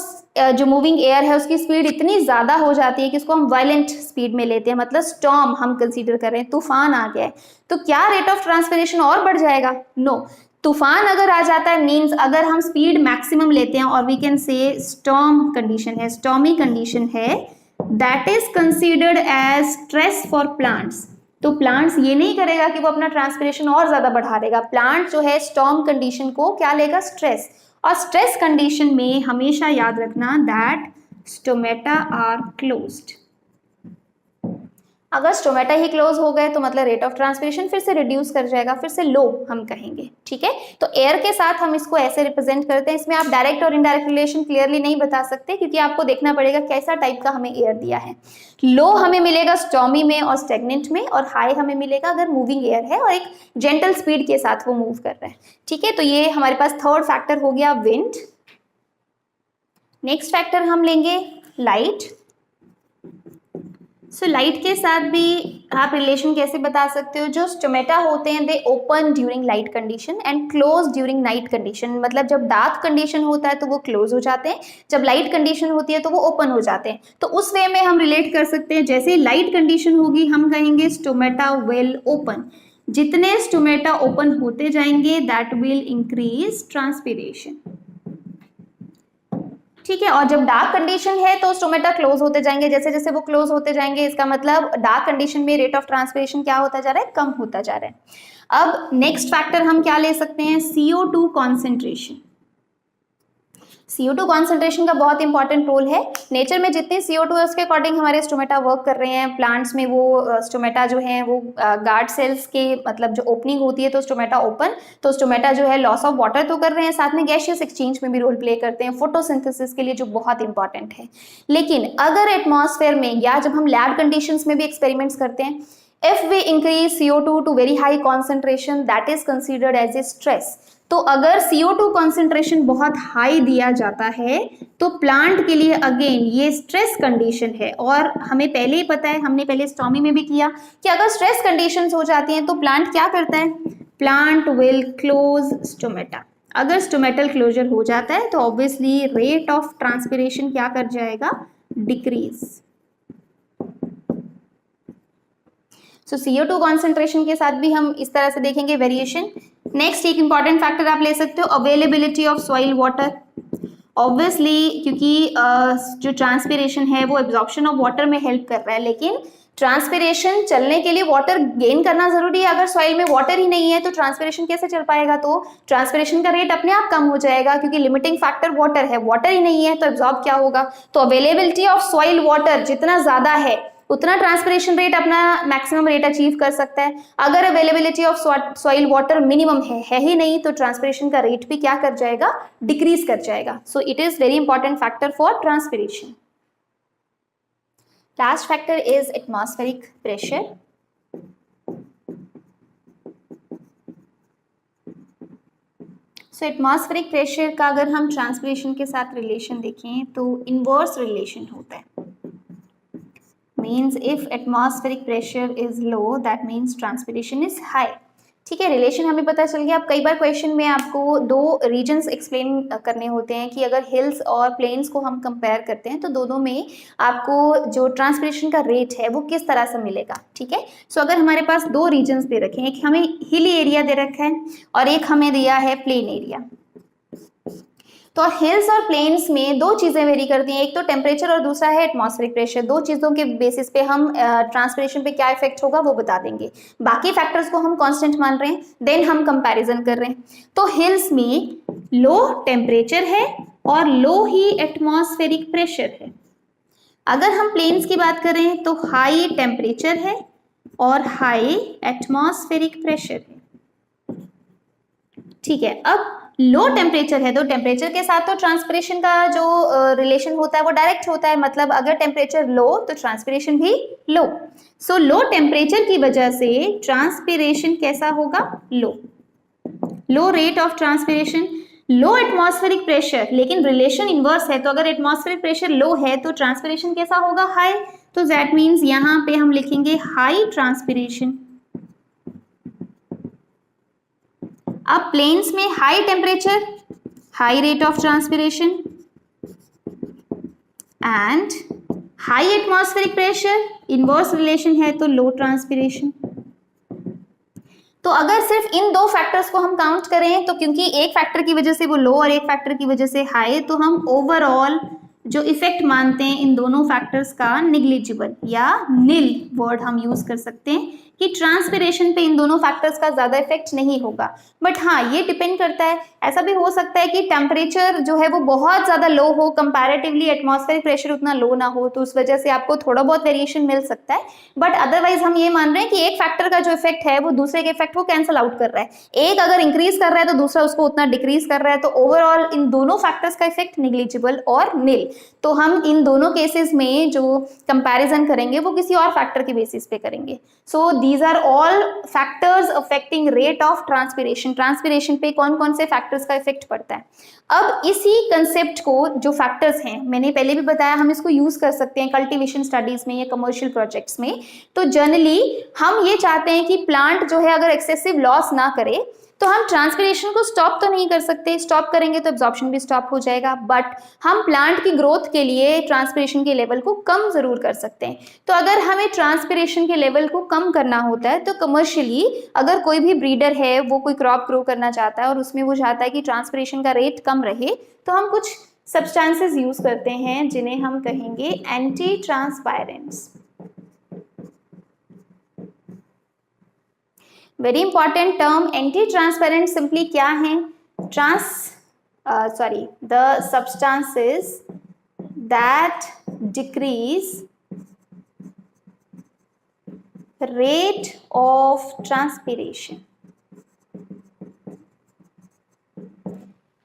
जो मूविंग एयर है उसकी स्पीड इतनी ज्यादा हो जाती है कि उसको हम वायलेंट स्पीड में लेते हैं, मतलब स्टॉर्म हम कंसीडर कर रहे हैं, तूफान आ गया है, तो क्या रेट ऑफ ट्रांसपिरेशन और बढ़ जाएगा? नो। तूफान अगर आ जाता है मींस अगर हम स्पीड मैक्सिमम लेते हैं और we can say storm condition है, स्टॉर्मी कंडीशन है, that is considered as stress for plants. तो प्लांट्स ये नहीं करेगा कि वो अपना ट्रांसपिरेशन और ज्यादा बढ़ा देगा। प्लांट जो है स्टॉर्म कंडीशन को क्या लेगा? स्ट्रेस। और स्ट्रेस कंडीशन में हमेशा याद रखना दैट स्टोमेटा आर क्लोज्ड। अगर स्टोमेटा ही क्लोज हो गए तो मतलब रेट ऑफ ट्रांसपिरेशन फिर से रिड्यूस कर जाएगा, फिर से लो हम कहेंगे। ठीक है, तो एयर के साथ हम इसको ऐसे रिप्रेजेंट करते हैं। इसमें आप डायरेक्ट और इनडायरेक्ट रिलेशन क्लियरली नहीं बता सकते क्योंकि आपको देखना पड़ेगा कैसा टाइप का हमें एयर दिया है। लो हमें मिलेगा स्टॉर्मी में और स्टेगनेंट में, और हाई हमें मिलेगा अगर मूविंग एयर है और एक जेंटल स्पीड के साथ वो मूव कर रहा है। ठीक है, तो ये हमारे पास थर्ड फैक्टर हो गया विंड। नेक्स्ट फैक्टर हम लेंगे लाइट। सो लाइट के साथ भी आप रिलेशन कैसे बता सकते हो? जो स्टोमेटा होते हैं दे open during light condition and close during night condition. मतलब जब डार्क कंडीशन होता है तो वो क्लोज हो जाते हैं, जब लाइट कंडीशन होती है तो वो ओपन हो जाते हैं। तो उस वे में हम रिलेट कर सकते हैं, जैसे लाइट कंडीशन होगी हम कहेंगे स्टोमेटा विल ओपन। जितने स्टोमेटा ओपन होते जाएंगे दैट विल इंक्रीज ट्रांसपिरेशन। ठीक है, और जब डार्क कंडीशन है तो स्टोमेटा क्लोज होते जाएंगे, जैसे जैसे वो क्लोज होते जाएंगे इसका मतलब डार्क कंडीशन में रेट ऑफ ट्रांसपिरेशन क्या होता जा रहा है? कम होता जा रहा है। अब नेक्स्ट फैक्टर हम क्या ले सकते हैं? CO2 concentration. CO2 कॉन्सेंट्रेशन का बहुत इंपॉर्टेंट रोल है। नेचर में जितनी CO2 है उसके अकॉर्डिंग हमारे स्टोमेटा वर्क कर रहे हैं। प्लांट्स में वो स्टोमेटा जो है वो गार्ड सेल्स के मतलब जो ओपनिंग होती है तो स्टोमेटा ओपन, तो स्टोमेटा जो है लॉस ऑफ वाटर तो कर रहे हैं, साथ में गैसियस एक्सचेंज में भी रोल प्ले करते हैं फोटोसिंथेसिस के लिए, जो बहुत इंपॉर्टेंट है। लेकिन अगर एटमॉस्फेयर में या जब हम लैब कंडीशंस में भी एक्सपेरिमेंट्स करते हैं, if we increase CO2 to very high concentration that is considered as a stress। तो अगर CO2 कॉन्सेंट्रेशन बहुत हाई दिया जाता है तो प्लांट के लिए अगेन ये स्ट्रेस कंडीशन है। और हमें पहले ही पता है, हमने पहले स्टॉर्मी में भी किया कि अगर स्ट्रेस कंडीशंस हो जाती हैं तो प्लांट क्या करता है? Plant will close stomata. अगर स्टोमेटल क्लोजर हो जाता है तो ऑब्वियसली रेट ऑफ ट्रांसपिरेशन क्या कर जाएगा? डिक्रीज। सो CO2 कॉन्सेंट्रेशन के साथ भी हम इस तरह से देखेंगे वेरिएशन। नेक्स्ट एक इंपॉर्टेंट फैक्टर आप ले सकते हो availability of soil water. Obviously क्योंकि जो ट्रांसपिरेशन है वो एब्जॉर्प्शन ऑफ वाटर में हेल्प कर रहा है, लेकिन ट्रांसपिरेशन चलने के लिए वाटर गेन करना जरूरी है। अगर सॉइल में वाटर ही नहीं है तो ट्रांसपिरेशन कैसे चल पाएगा? तो ट्रांसपिरेशन का रेट अपने आप कम हो जाएगा क्योंकि लिमिटिंग फैक्टर वाटर है। वाटर ही नहीं है तो एब्जॉर्ब क्या होगा? तो अवेलेबिलिटी ऑफ सॉइल वाटर जितना ज्यादा है उतना ट्रांसपिरेशन रेट अपना मैक्सिमम रेट अचीव कर सकता है। अगर availability of soil water minimum है ही नहीं तो ट्रांसपिरेशन का रेट भी क्या कर जाएगा? डिक्रीज कर जाएगा। So it is very important factor for transpiration. Last factor is atmospheric pressure. So atmospheric pressure का अगर हम ट्रांसपिरेशन के साथ रिलेशन देखें तो इनवर्स रिलेशन होता है। Means if atmospheric pressure is low that means transpiration is high. ठीक है, रिलेशन हमें पता चल गया। अब कई बार क्वेश्चन में आपको दो रीजन्स एक्सप्लेन करने होते हैं कि अगर हिल्स और प्लेन्स को हम कंपेयर करते हैं तो दोनों में आपको जो ट्रांसपिरेशन का रेट है वो किस तरह से मिलेगा। ठीक है, सो अगर हमारे पास दो रीजन्स दे रखे हैं, एक हमें हिली एरिया दे रखा है और एक हमें दिया है प्लेन एरिया, तो हिल्स और प्लेन्स में दो चीजें वेरी करती हैं, एक तो टेम्परेचर और दूसरा है एटमॉस्फेरिक प्रेशर। दो चीजों के बेसिस पे हम ट्रांसपिरेशन पे क्या इफेक्ट होगा वो बता देंगे, बाकी फैक्टर्स को हम कांस्टेंट मान रहे हैं, देन हम कंपैरिजन कर रहे हैं। तो हिल्स में लो टेम्परेचर है और लो ही एटमॉस्फेरिक प्रेशर है। अगर हम प्लेन्स की बात करें तो हाई टेम्परेचर है और हाई एटमॉस्फेरिक प्रेशर है। ठीक है, अब लो टेम्परेचर है तो टेम्परेचर के साथ तो ट्रांसपिरेशन का जो रिलेशन होता है वो डायरेक्ट होता है, मतलब अगर टेम्परेचर लो तो ट्रांसपिरेशन भी लो। सो लो टेम्परेचर की वजह से ट्रांसपिरेशन कैसा होगा, low rate of transpiration. Low atmospheric pressure, लेकिन रिलेशन इनवर्स है, तो अगर एटमॉस्फेरिक प्रेशर लो है तो ट्रांसपिरेशन कैसा होगा, हाई। तो दैट मीन्स यहाँ पे हम लिखेंगे हाई ट्रांसपिरेशन। अब प्लेन्स में high temperature, high rate of transpiration and high atmospheric pressure, inverse relation है तो लो ट्रांसपिरेशन। तो अगर सिर्फ इन दो फैक्टर्स को हम काउंट करें तो क्योंकि एक फैक्टर की वजह से वो लो और एक फैक्टर की वजह से हाई, तो हम ओवरऑल जो इफेक्ट मानते हैं इन दोनों फैक्टर्स का निग्लिजिबल या नील वर्ड हम यूज कर सकते हैं कि ट्रांसपिरेशन पे इन दोनों फैक्टर्स का ज्यादा इफेक्ट नहीं होगा। बट हाँ, ये डिपेंड करता है, ऐसा भी हो सकता है कि टेम्परेचर जो है वो बहुत ज्यादा लो हो, कंपैरेटिवली एटमॉस्फेरिक प्रेशर उतना लो ना हो, तो उस वजह से आपको थोड़ा बहुत वेरिएशन मिल सकता है। बट अदरवाइज हम ये मान रहे हैं कि एक फैक्टर का जो इफेक्ट है वो दूसरे के इफेक्ट को कैंसिल आउट कर रहा है। एक अगर इंक्रीज कर रहा है तो दूसरा उसको उतना डिक्रीज कर रहा है, तो ओवरऑल इन दोनों फैक्टर्स का इफेक्ट निग्लिजिबल और नील। तो हम इन दोनों केसेस में जो कंपैरिजन करेंगे वो किसी और फैक्टर के बेसिस पे करेंगे। So these are all factors affecting rate of transpiration. Transpiration पे कौन कौन से फैक्टर्स का इफेक्ट पड़ता है। अब इसी कंसेप्ट को, जो फैक्टर्स हैं, मैंने पहले भी बताया, हम इसको यूज कर सकते हैं कल्टीवेशन स्टडीज में या कमर्शियल प्रोजेक्ट्स में। तो जनरली हम ये चाहते हैं कि प्लांट जो है अगर एक्सेसिव लॉस ना करे, तो हम ट्रांसपिरेशन को स्टॉप तो नहीं कर सकते, स्टॉप करेंगे तो एब्जॉर्प्शन भी स्टॉप हो जाएगा, बट हम प्लांट की ग्रोथ के लिए ट्रांसपिरेशन के लेवल को कम जरूर कर सकते हैं। तो अगर हमें ट्रांसपिरेशन के लेवल को कम करना होता है तो कमर्शियली अगर कोई भी ब्रीडर है वो कोई क्रॉप ग्रो करना चाहता है और उसमें वो चाहता है कि ट्रांसपिरेशन का रेट कम रहे, तो हम कुछ सब्सटेंसेस यूज करते हैं जिन्हें हम कहेंगे anti transpirants. Very important term, anti transparent simply क्या है, the substances that decrease rate of transpiration.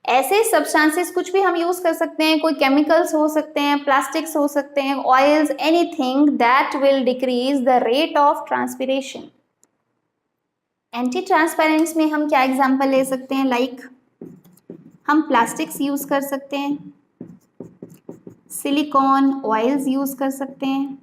ऐसे सब्सटेंसेस कुछ भी हम यूज कर सकते हैं, कोई केमिकल्स हो सकते हैं, प्लास्टिक्स हो सकते हैं, oils, anything that will decrease the rate of transpiration. Anti transparents में हम क्या एग्जांपल ले सकते हैं, लाइक हम प्लास्टिक्स यूज कर सकते हैं, सिलिकॉन ऑयल्स यूज कर सकते हैं,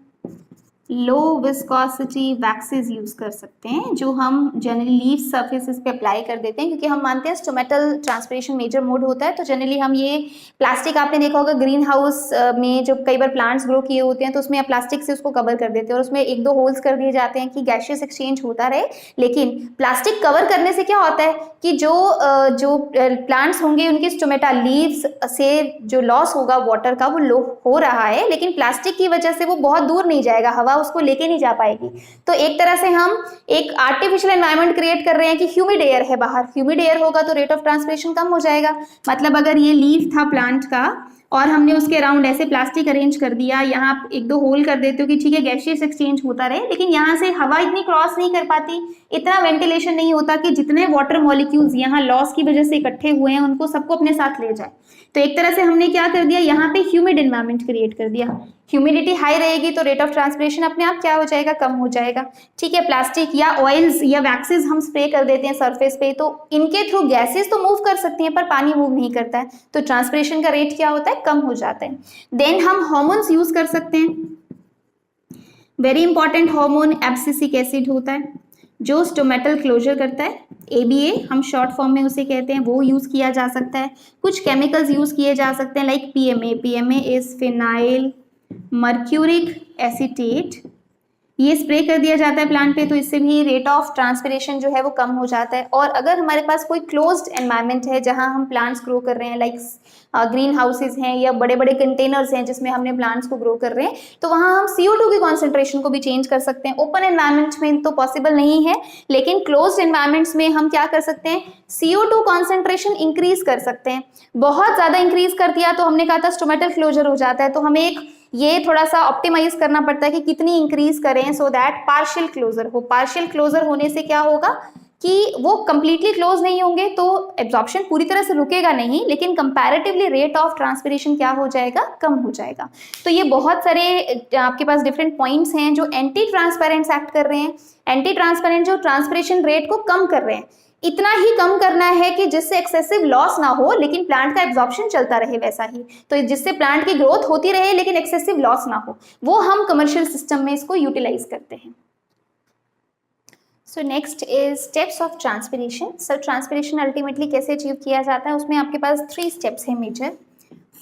लो विस्कोसिटी वैक्सेस यूज कर सकते हैं, जो हम जनरली लीफ सरफेसेस पे अप्लाई कर देते हैं, क्योंकि हम मानते हैं स्टोमेटल ट्रांसपिरेशन मेजर मोड होता है। तो जनरली हम ये प्लास्टिक, आपने देखा होगा ग्रीन हाउस में जब कई बार प्लांट्स ग्रो किए होते हैं तो उसमें प्लास्टिक से उसको कवर कर देते हैं और उसमें एक दो होल्स कर दिए जाते हैं कि गैसियस एक्सचेंज होता रहे। लेकिन प्लास्टिक कवर करने से क्या होता है कि जो प्लांट्स होंगे उनके स्टोमेटा लीव्स से जो लॉस होगा वाटर का वो लो हो रहा है, लेकिन प्लास्टिक की वजह से वो बहुत दूर नहीं जाएगा, हवा उसको लेके नहीं जा पाएगी। तो एक तरह से हम एक आर्टिफिशियल एनवायरनमेंट क्रिएट कर रहे हैं कि ह्यूमिड एयर है बाहर, ह्यूमिड एयर होगा तो रेट ऑफ ट्रांसपिरेशन कम हो जाएगा। मतलब अगर ये लीफ था प्लांट का और हमने उसके अराउंड ऐसे प्लास्टिक अरेंज कर दिया, यहाँ एक दो होल कर देते हो कि ठीक है गैसियस एक्सचेंज होता रहे, लेकिन यहाँ से हवा इतनी क्रॉस नहीं कर पाती, इतना वेंटिलेशन नहीं होता कि जितने वाटर मॉलिक्यूल्स यहाँ लॉस की वजह से इकट्ठे हुए हैं उनको सबको अपने साथ ले जाए। तो एक तरह से हमने क्या कर दिया, यहाँ पे ह्यूमिड एनवायरनमेंट क्रिएट कर दिया। ह्यूमिडिटी हाई रहेगी तो रेट ऑफ ट्रांसपिरेशन अपने आप क्या हो जाएगा, कम हो जाएगा। ठीक है, प्लास्टिक या ऑयल्स या वैक्सेस हम स्प्रे कर देते हैं सरफेस पे, तो इनके थ्रू गैसेस तो मूव कर सकती हैं पर पानी मूव नहीं करता है, तो ट्रांसपिरेशन का रेट क्या होता है, कम हो जाता है। देन हम हार्मोन्स यूज कर सकते हैं। Very important hormone abscisic acid होता है, जो स्टोमेटल क्लोजर करता है, ABA हम शॉर्ट फॉर्म में उसे कहते हैं, वो यूज़ किया जा सकता है। कुछ केमिकल्स यूज़ किए जा सकते हैं like PMA is phenyl mercuric acetate, ये स्प्रे कर दिया जाता है प्लांट पे, तो इससे भी रेट ऑफ ट्रांसपिरेशन जो है वो कम हो जाता है। और अगर हमारे पास कोई क्लोज्ड एनवायरनमेंट है जहां हम प्लांट्स ग्रो कर रहे हैं, लाइक ग्रीन हाउसेज हैं या बड़े बड़े कंटेनर्स हैं जिसमें हमने प्लांट्स को ग्रो कर रहे हैं, तो वहां हम CO2 की कॉन्सेंट्रेशन को भी चेंज कर सकते हैं। ओपन एनवायरनमेंट में तो पॉसिबल नहीं है, लेकिन क्लोज्ड एनवायरनमेंट्स में हम क्या कर सकते हैं, CO2 कॉन्सेंट्रेशन इंक्रीज कर सकते हैं। बहुत ज्यादा इंक्रीज कर दिया तो हमने कहा था स्टोमेटल क्लोजर हो जाता है, तो हमें एक ये थोड़ा सा ऑप्टिमाइज करना पड़ता है कि कितनी इंक्रीज करें सो दैट पार्शियल क्लोजर हो। पार्शियल क्लोजर होने से क्या होगा कि वो कंप्लीटली क्लोज नहीं होंगे तो एब्जॉर्प्शन पूरी तरह से रुकेगा नहीं, लेकिन कंपैरेटिवली रेट ऑफ ट्रांसपिरेशन क्या हो जाएगा, कम हो जाएगा। तो ये बहुत सारे आपके पास डिफरेंट पॉइंट्स हैं जो एंटी ट्रांसपेरेंट्स एक्ट कर रहे हैं। एंटी ट्रांसपेरेंट जो ट्रांसपिरेशन रेट को कम कर रहे हैं, इतना ही कम करना है कि जिससे एक्सेसिव लॉस ना हो लेकिन प्लांट का एब्जॉर्प्शन चलता रहे वैसा ही, तो जिससे प्लांट की ग्रोथ होती रहे लेकिन एक्सेसिव लॉस ना हो, वो हम कमर्शियल सिस्टम में इसको यूटिलाइज करते हैं। So next is steps of transpiration. Sir transpiration ultimately कैसे अचीव किया जाता है, उसमें आपके पास 3 स्टेप्स हैं मेजर।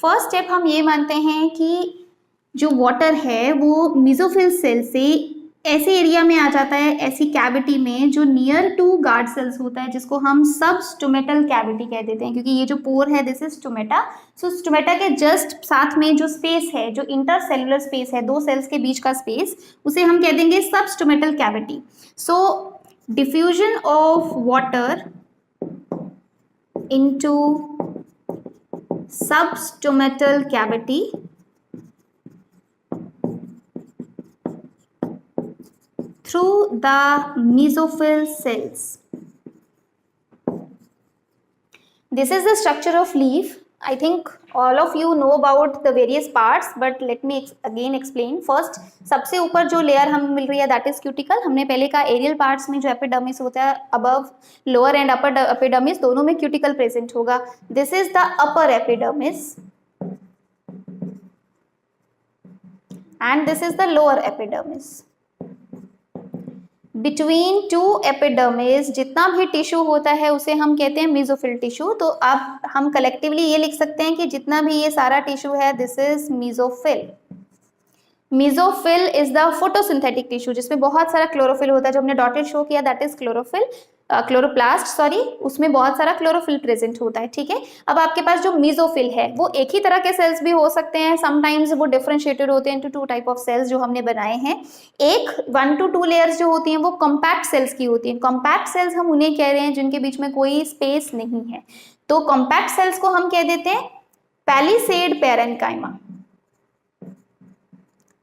फर्स्ट स्टेप हम ये मानते हैं कि जो वाटर है वो मेसोफिल सेल से ऐसे एरिया में आ जाता है, ऐसी कैविटी में जो नियर टू गार्ड सेल्स होता है, जिसको हम सब स्टोमेटल कैविटी कह देते हैं, क्योंकि ये जो पोर है this is stomata. So stomata के जस्ट साथ में जो स्पेस है, जो इंटरसेलुलर स्पेस है, 2 सेल्स के बीच का स्पेस, उसे हम कह देंगे सब stomatal cavity. So diffusion of water into सब stomatal cavity through the mesophyll cells. This is the structure of leaf. I think all of you know about the various parts, but let me again explain. First, सबसे ऊपर जो layer हमें मिल रही है that is cuticle. हमने पहले कहा aerial parts में जो एपिडर्मिस होता है, above lower and upper epidermis दोनों में क्यूटिकल प्रेजेंट होगा. This is the upper epidermis and this is the lower epidermis. Between 2 epidermis जितना भी टिश्यू होता है उसे हम कहते हैं मेसोफिल टिश्यू। तो अब हम कलेक्टिवली ये लिख सकते हैं कि जितना भी ये सारा टिश्यू है this is mesophyll. Mesophyll is the photosynthetic tissue जिसमें बहुत सारा क्लोरोफिल होता है, जो हमने डॉटेड शो किया that is chlorophyll, chloroplast sorry, उसमें बहुत सारा क्लोरोफिल प्रेजेंट होता है। ठीक है, अब आपके पास जो मेसोफिल है वो एक ही तरह के सेल्स भी हो सकते हैं, समटाइम्स वो डिफरेंशिएटेड होते हैं इनटू 2 टाइप ऑफ सेल्स जो हमने बनाए हैं। एक 1 to 2 लेयर्स जो होती हैं वो कॉम्पैक्ट सेल्स की होती हैं। कॉम्पैक्ट सेल्स हम उन्हें कह रहे हैं जिनके बीच में कोई स्पेस नहीं है, तो कॉम्पैक्ट सेल्स को हम कह देते हैं palisade parenchyma.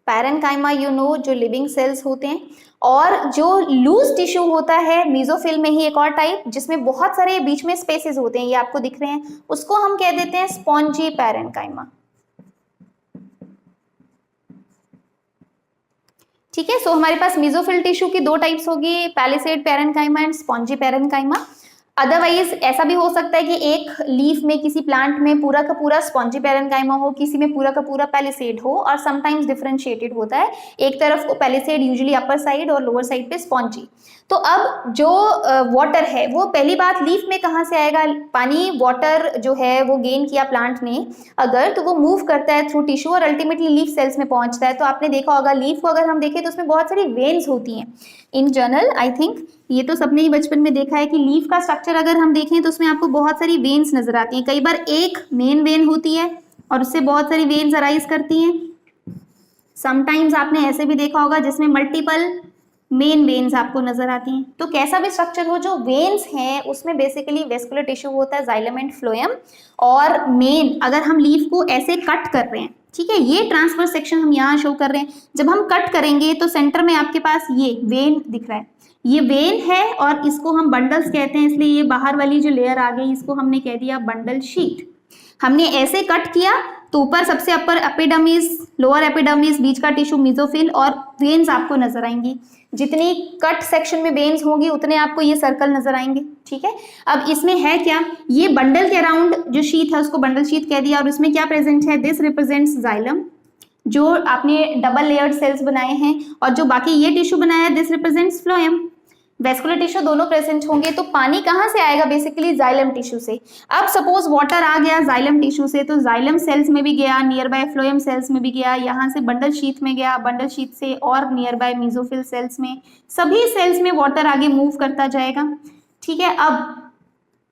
Parenchyma you know जो लिविंग सेल्स होते हैं, और जो लूज टिश्यू होता है मेसोफिल में ही एक और टाइप जिसमें बहुत सारे बीच में स्पेसेस होते हैं, ये आपको दिख रहे हैं, उसको हम कह देते हैं स्पॉन्जी पैरेन्काइमा। ठीक है, सो हमारे पास मेसोफिल टिश्यू की 2 टाइप्स होगी, palisade parenchyma and spongy parenchyma. Otherwise ऐसा भी हो सकता है कि एक लीफ में किसी प्लांट में पूरा का पूरा स्पॉन्जी पैरेन्काइमा हो, किसी में पूरा का पूरा पैलिसेड हो, और समटाइम्स डिफरेंशिएटेड होता है, एक तरफ को पैलिसेड यूजुअली अपर साइड और लोअर साइड पे स्पॉन्जी। तो अब जो वाटर है वो पहली बात लीफ में कहाँ से आएगा, पानी वाटर जो है वो गेन किया प्लांट ने अगर, तो वो मूव करता है थ्रू टिश्यू और अल्टीमेटली लीफ सेल्स में पहुंचता है। तो आपने देखा होगा लीफ को अगर हम देखें तो उसमें बहुत सारी वेन्स होती हैं इन जनरल, आई थिंक ये तो सबने ही बचपन में देखा है कि लीफ का स्ट्रक्चर अगर हम देखें तो उसमें आपको बहुत सारी वेन्स नजर आती हैं। कई बार एक मेन वेन होती है और उससे बहुत सारी वेन्स अराइज करती हैं, समटाइम्स आपने ऐसे भी देखा होगा जिसमें मल्टीपल मेन वेन्स आपको नजर आती हैं। तो कैसा भी स्ट्रक्चर हो, जो वेन्स हैं उसमें बेसिकली वेस्कुलर टिश्यू होता है, जाइलम एंड फ्लोएम, और मेन अगर हम लीफ को ऐसे कट कर रहे हैं, ठीक है, ये ट्रांसवर्स सेक्शन हम यहाँ शो कर रहे हैं, जब हम कट करेंगे तो सेंटर में आपके पास ये वेन दिख रहा है, ये वेन है और इसको हम बंडल्स कहते हैं, इसलिए ये बाहर वाली जो लेयर आ गई इसको हमने कह दिया बंडल शीट। हमने ऐसे कट किया तो ऊपर सबसे अपर एपिडर्मिस, लोअर एपिडर्मिस, बीच का टिश्यू मेसोफिल और वेन्स आपको नजर आएंगी। जितनी कट सेक्शन में वेन्स होंगी उतने आपको ये सर्कल नजर आएंगे। ठीक है, अब इसमें है क्या, ये बंडल के अराउंड जो शीट है उसको बंडल शीट कह दिया, और इसमें क्या प्रेजेंट है, दिस रिप्रेजेंट्स जाइलम, जो आपने डबल लेयर्ड सेल्स बनाए हैं, और जो बाकी ये टिश्यू बनाया है this represents phloem. Vascular tissue दोनों प्रेजेंट होंगे। तो पानी कहाँ से आएगा? बेसिकली जाइलम टिश्यू से। अब सपोज वाटर आ गया जाइलम टिश्यू से, तो जाइलम सेल्स में भी गया, नियर बाय फ्लोएम सेल्स में भी गया, यहाँ से बंडल शीथ में गया, बंडल शीथ से और नियर बाय मेसोफिल सेल्स में, सभी सेल्स में वाटर आगे मूव करता जाएगा। ठीक है, अब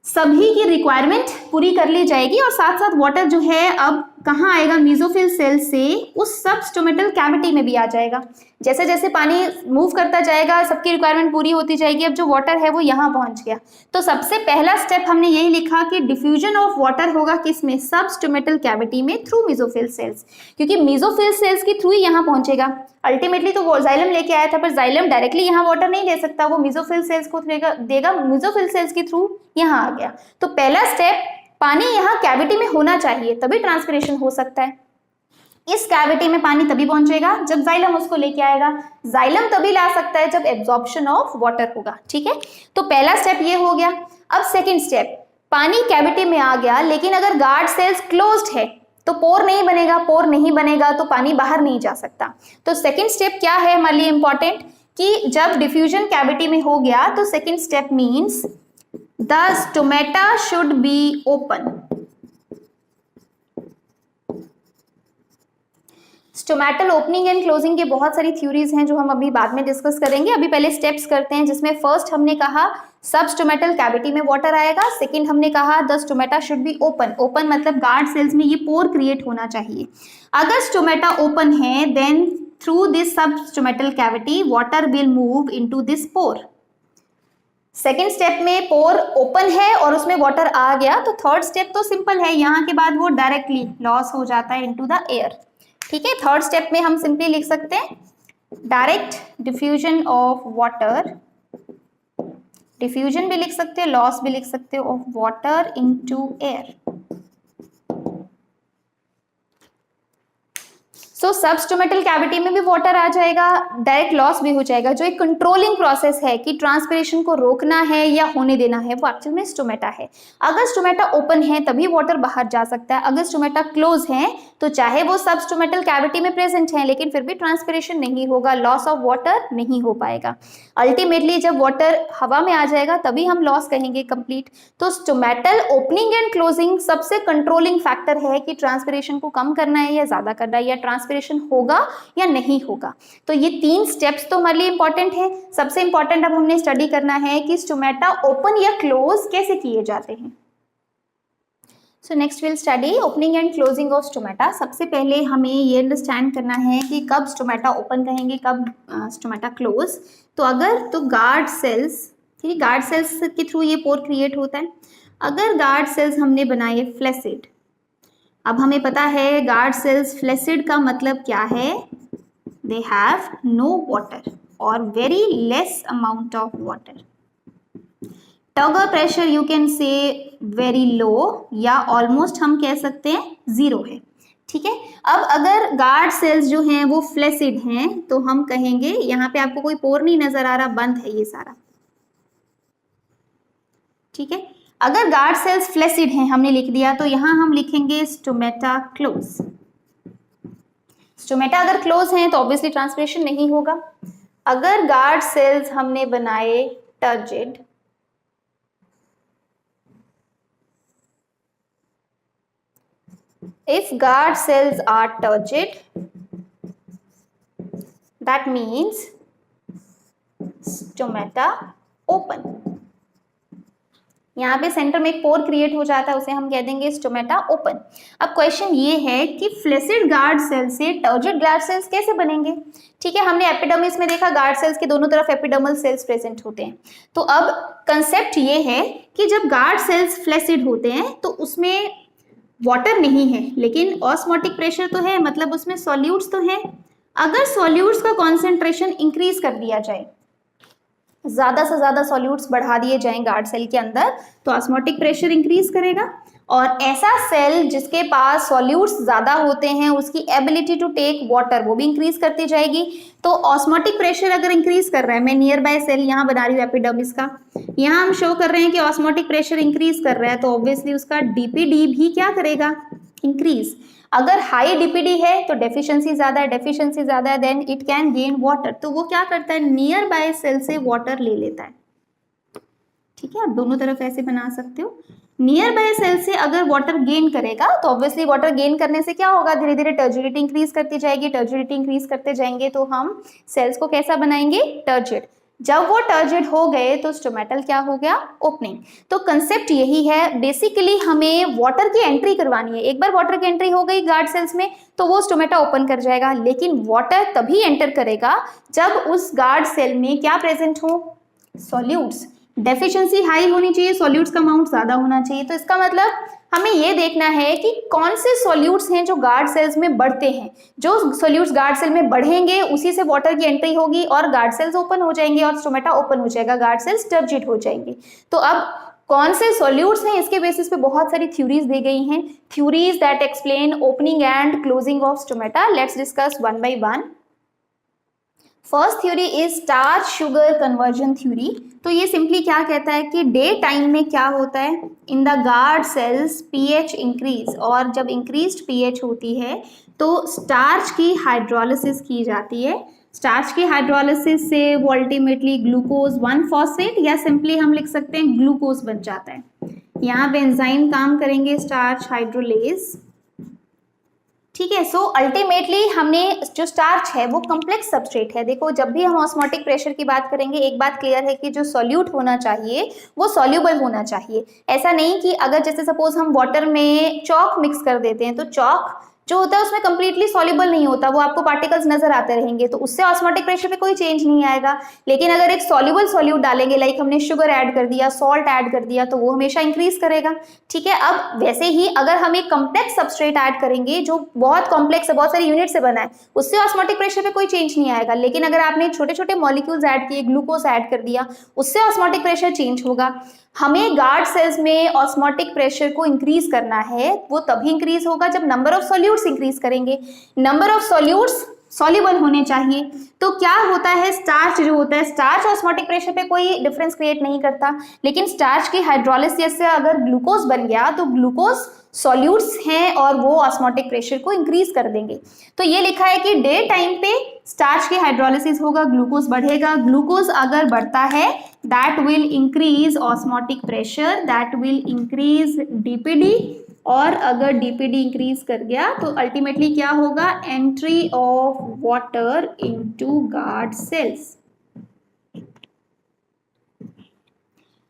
सभी की रिक्वायरमेंट पूरी कर ली जाएगी और साथ साथ वाटर जो है अब कहाँ आएगा? मेसोफिल सेल से उस सब स्टोमेटल कैविटी में भी आ जाएगा। जैसे जैसे पानी मूव करता जाएगा सबकी रिक्वायरमेंट पूरी होती जाएगी। अब जो वाटर है वो यहाँ पहुंच गया। तो सबसे पहला स्टेप हमने यही लिखा कि डिफ्यूजन ऑफ वाटर होगा किसमें? सब स्टोमेटल कैविटी में थ्रू मेसोफिल सेल्स, क्योंकि मेसोफिल सेल्स के थ्रू ही यहाँ पहुंचेगा। अल्टीमेटली तो वो जाइलम लेके आया था, पर जाइलम डायरेक्टली यहाँ वाटर नहीं ले सकता, वो मेसोफिल सेल्स को देगा, मेसोफिल सेल्स के थ्रू यहाँ आ गया। तो पहला स्टेप, पानी यहाँ कैविटी में होना चाहिए तभी ट्रांसपिरेशन हो सकता है। इस कैविटी में पानी तभी पहुंचेगा जब जाइलम उसको लेके आएगा। जाइलम तभी ला सकता है जब एब्जॉर्प्शन ऑफ वाटर होगा। ठीक है, तो पहला स्टेप ये हो गया। अब सेकंड स्टेप, पानी कैविटी में आ गया, लेकिन अगर गार्ड सेल्स क्लोज्ड है तो पोर नहीं बनेगा, पोर नहीं बनेगा तो पानी बाहर नहीं जा सकता। तो सेकंड स्टेप क्या है हमारे लिए इंपॉर्टेंट, कि जब डिफ्यूजन कैविटी में हो गया तो second step means the stomata should be open. Stomatal opening and closing के बहुत सारी थ्योरीज हैं जो हम अभी बाद में डिस्कस करेंगे। अभी पहले स्टेप्स करते हैं, जिसमें फर्स्ट हमने कहा सब स्टोमेटल कैविटी में वाटर आएगा। सेकंड हमने कहा the stomata should be open. Open मतलब गार्ड सेल्स में ये पोर क्रिएट होना चाहिए। अगर स्टोमेटा ओपन है then through this substomatal cavity water will move into this pore. Second step में पोर ओपन है और उसमें वाटर आ गया, तो थर्ड स्टेप तो सिंपल है, यहाँ के बाद वो डायरेक्टली लॉस हो जाता है इनटू द एयर। ठीक है, थर्ड स्टेप में हम सिंपली लिख सकते हैं direct diffusion of water, diffusion भी लिख सकते हो, लॉस भी लिख सकते हो, ऑफ वाटर इनटू एयर। सो सब स्टोमेटल कैविटी में भी वाटर आ जाएगा, डायरेक्ट लॉस भी हो जाएगा। जो एक कंट्रोलिंग प्रोसेस है कि ट्रांसपिरेशन को रोकना है या होने देना है, वो एक्चुअल में स्टोमेटा है। अगर स्टोमेटा ओपन है तभी वाटर बाहर जा सकता है, अगर स्टोमेटा क्लोज है तो चाहे वो सब स्टोमेटल कैविटी में प्रेजेंट है लेकिन फिर भी ट्रांसपिरेशन नहीं होगा, लॉस ऑफ वाटर नहीं हो पाएगा। अल्टीमेटली जब वाटर हवा में आ जाएगा तभी हम लॉस कहेंगे कंप्लीट। तो स्टोमेटल ओपनिंग एंड क्लोजिंग सबसे कंट्रोलिंग फैक्टर है कि ट्रांसपिरेशन को कम करना है या ज्यादा करना है, या ट्रांसपिरेशन होगा या नहीं होगा। तो ये तीन स्टेप्स तो हमारे लिए इंपॉर्टेंट है। सबसे इंपॉर्टेंट अब हमने स्टडी करना है कि स्टोमेटा ओपन या क्लोज कैसे किए जाते हैं। So next will study opening and closing of stomata. सबसे पहले हमें ये अंडरस्टैंड करना है कि कब स्टोमेटा ओपन कहेंगे, कब स्टोमेटा क्लोज। तो अगर तो गार्ड सेल्स, ठीक है, गार्ड सेल्स के थ्रू ये पोर क्रिएट होता है। अगर गार्ड सेल्स हमने बनाए फ्लैसिड, अब हमें पता है गार्ड सेल्स फ्लैसिड का मतलब क्या है, दे हैव नो वाटर और very less amount of water. Turgor pressure you can से वेरी लो या ऑलमोस्ट हम कह सकते हैं जीरो है। ठीक है, अब अगर गार्ड सेल्स जो हैं वो फ्लैसिड हैं तो हम कहेंगे, यहाँ पे आपको कोई पोर नहीं नजर आ रहा, बंद है ये सारा। ठीक है, अगर गार्ड सेल्स फ्लैसिड हैं हमने लिख दिया, तो यहाँ हम लिखेंगे स्टोमेटा क्लोज। स्टोमेटा अगर क्लोज हैं तो ऑब्वियसली ट्रांसपिरेशन नहीं होगा। अगर गार्ड सेल्स हमने बनाए turgid, if guard cells are turgid, that means stomata open। यहाँ पे सेंटर में एक पोर क्रिएट हो जाता है, उसे हम कह देंगे स्टोमेटा ओपन। अब क्वेश्चन ये है कि फ्लैसिड गार्ड सेल से टर्जिड गार्ड सेल्स कैसे बनेंगे। ठीक है, हमने एपिडर्मिस में देखा गार्ड सेल्स के दोनों तरफ एपिडर्मल सेल्स प्रेजेंट होते हैं। तो अब कंसेप्ट ये है कि जब गार्ड सेल्स फ्लैसिड होते हैं तो उसमें वाटर नहीं है लेकिन ऑस्मोटिक प्रेशर तो है, मतलब उसमें सॉल्यूट्स तो हैं। अगर सॉल्यूट्स का कॉन्सेंट्रेशन इंक्रीज कर दिया जाए, ज्यादा से ज्यादा सॉल्यूट्स बढ़ा दिए जाएं गार्ड सेल के अंदर, तो ऑस्मोटिक प्रेशर इंक्रीज करेगा। और ऐसा सेल जिसके पास सॉल्यूट्स ज्यादा होते हैं उसकी एबिलिटी टू टेक वाटर वो भी इंक्रीज करती जाएगी। तो ऑस्मोटिक प्रेशर अगर इंक्रीज कर रहा है, मैं नियर बाय सेल यहाँ बना रही हूँ एपिडर्मिस का, यहाँ हम शो कर रहे हैं कि ऑस्मोटिक प्रेशर इंक्रीज कर रहा है, तो ऑब्वियसली उसका डीपीडी भी क्या करेगा, इंक्रीज। अगर हाई डीपीडी है तो डेफिशिएंसी ज्यादा है, डेफिशिएंसी ज्यादा है then it can gain water, तो वो क्या करता है नियर बाय सेल से वाटर ले लेता है। ठीक है, आप दोनों तरफ ऐसे बना सकते हो। नियर बाय सेल से अगर वाटर गेन करेगा तो ऑब्वियसली वाटर गेन करने से क्या होगा, धीरे धीरे टर्जिडिटी इंक्रीज करती जाएगी, टर्जिडिटी इंक्रीज करते जाएंगे तो हम सेल्स को कैसा बनाएंगे, टर्जिड। जब वो टर्जिड हो गए तो स्टोमेटल क्या हो गया, ओपनिंग। तो कंसेप्ट यही है, बेसिकली हमें वाटर की एंट्री करवानी है। एक बार वाटर की एंट्री हो गई गार्ड सेल्स में तो वो स्टोमेटा ओपन कर जाएगा, लेकिन वाटर तभी एंटर करेगा जब उस गार्ड सेल में क्या प्रेजेंट हो, सॉल्यूट्स। डेफिशिएंसी हाई होनी चाहिए, सॉल्यूट्स का अमाउंट ज्यादा होना चाहिए। तो इसका मतलब हमें ये देखना है कि कौन से सॉल्यूट्स हैं जो गार्ड सेल्स में बढ़ते हैं। जो सॉल्यूट्स गार्ड सेल में बढ़ेंगे उसी से वाटर की एंट्री होगी और गार्ड सेल्स ओपन हो जाएंगे और स्टोमेटा ओपन हो जाएगा, गार्ड सेल्स टर्जिड हो जाएंगे। तो अब कौन से सॉल्यूट्स हैं इसके बेसिस पे बहुत सारी थ्योरीज दी गई हैं, theories that explain opening and closing of stomata. Let's discuss one by one. First theory is starch sugar conversion theory. तो ये सिंपली क्या कहता है कि डे टाइम में क्या होता है, in the guard cells pH increase, और जब इंक्रीज्ड पीएच होती है तो स्टार्च की हाइड्रोलिसिस की जाती है। स्टार्च की हाइड्रोलिसिस से वो अल्टीमेटली ग्लूकोज 1 फॉस्फेट या सिंपली हम लिख सकते हैं ग्लूकोज बन जाता है। यहाँ पे एंजाइम काम करेंगे स्टार्च हाइड्रोलेज। ठीक है, सो अल्टीमेटली हमने जो स्टार्च है वो कॉम्प्लेक्स सबस्ट्रेट है। देखो जब भी हम ऑस्मोटिक प्रेशर की बात करेंगे एक बात क्लियर है कि जो सॉल्यूट होना चाहिए वो सॉल्यूबल होना चाहिए। ऐसा नहीं कि अगर जैसे सपोज हम वाटर में चॉक मिक्स कर देते हैं तो चॉक जो होता है उसमें कंप्लीटली सॉल्युबल नहीं होता, वो आपको पार्टिकल्स नजर आते रहेंगे तो उससे ऑस्मोटिक प्रेशर पे कोई चेंज नहीं आएगा। लेकिन अगर एक सॉल्युबल सॉल्यूट डालेंगे, लाइक हमने शुगर ऐड कर दिया, सॉल्ट ऐड कर दिया, तो वो हमेशा इंक्रीज करेगा। ठीक है, अब वैसे ही अगर हम एक कॉम्प्लेक्स सबस्ट्रेट ऐड करेंगे जो बहुत कॉम्प्लेक्स है, बहुत सारी यूनिट से बना है, उससे ऑस्मोटिक प्रेशर पे कोई चेंज नहीं आएगा। लेकिन अगर आपने छोटे छोटे मॉलिक्यूल्स ऐड किए, ग्लूकोज ऐड कर दिया, उससे ऑस्मोटिक प्रेशर चेंज होगा। हमें गार्ड सेल्स में ऑस्मोटिक प्रेशर को इंक्रीज करना है, वो तभी इंक्रीज होगा जब नंबर ऑफ सॉल्यूट्स इंक्रीज करेंगे। नंबर ऑफ सॉल्यूट्स सॉल्युबल होने चाहिए। तो क्या होता है, स्टार्च जो होता है, स्टार्च ऑस्मोटिक प्रेशर पे कोई डिफरेंस क्रिएट नहीं करता, लेकिन स्टार्च की हाइड्रोलिसिस से अगर ग्लूकोज बन गया तो ग्लूकोज सॉल्यूट्स हैं और वो ऑस्मोटिक प्रेशर को इंक्रीज कर देंगे। तो ये लिखा है कि डे टाइम पे स्टार्च की हाइड्रोलिसिस होगा, ग्लूकोज बढ़ेगा। ग्लूकोज अगर बढ़ता है that will increase osmotic pressure, that will increase DPD, और अगर डीपीडी इंक्रीज कर गया तो अल्टीमेटली क्या होगा, entry of water into guard cells.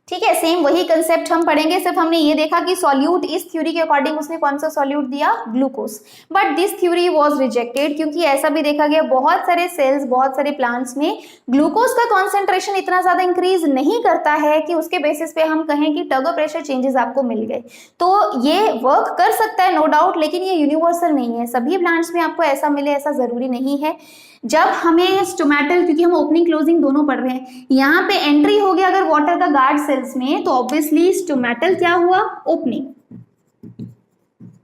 ठीक है, सेम वही कंसेप्ट हम पढ़ेंगे, सिर्फ हमने ये देखा कि सॉल्यूट, इस थ्योरी के अकॉर्डिंग उसने कौन सा सॉल्यूट दिया, glucose. But this theory was rejected क्योंकि ऐसा भी देखा गया बहुत सारे सेल्स, बहुत सारे प्लांट्स में ग्लूकोज का कॉन्सेंट्रेशन इतना ज्यादा इंक्रीज नहीं करता है कि उसके बेसिस पे हम कहें कि टर्बो प्रेशर चेंजेस आपको मिल गए। तो ये वर्क कर सकता है नो डाउट, लेकिन ये यूनिवर्सल नहीं है, सभी प्लांट्स में आपको ऐसा मिले ऐसा जरूरी नहीं है। जब हमें स्टोमेटल, क्योंकि हम ओपनिंग क्लोजिंग दोनों पढ़ रहे हैं, यहाँ पे एंट्री हो गया अगर वाटर का गार्ड सेल्स में तो ऑब्वियसली स्टोमेटल क्या हुआ, ओपनिंग।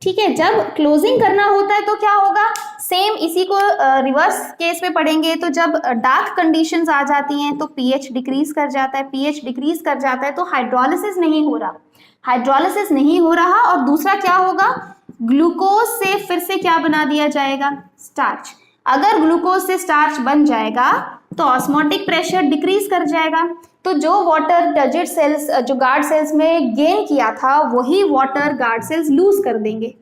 ठीक है, जब क्लोजिंग करना होता है तो क्या होगा, सेम इसी को रिवर्स केस में पढ़ेंगे। तो जब डार्क कंडीशंस आ जाती हैं तो पीएच डिक्रीज कर जाता है, पीएच डिक्रीज कर जाता है तो हाइड्रोलिसिस नहीं हो रहा, हाइड्रोलिसिस नहीं हो रहा, और दूसरा क्या होगा, ग्लूकोज से फिर से क्या बना दिया जाएगा, स्टार्च। अगर ग्लूकोज से स्टार्च बन जाएगा तो ऑस्मोटिक प्रेशर डिक्रीज कर जाएगा, तो जो वाटर टर्जिड सेल्स, जो गार्ड सेल्स में गेन किया था, वही वाटर गार्ड सेल्स लूज कर देंगे।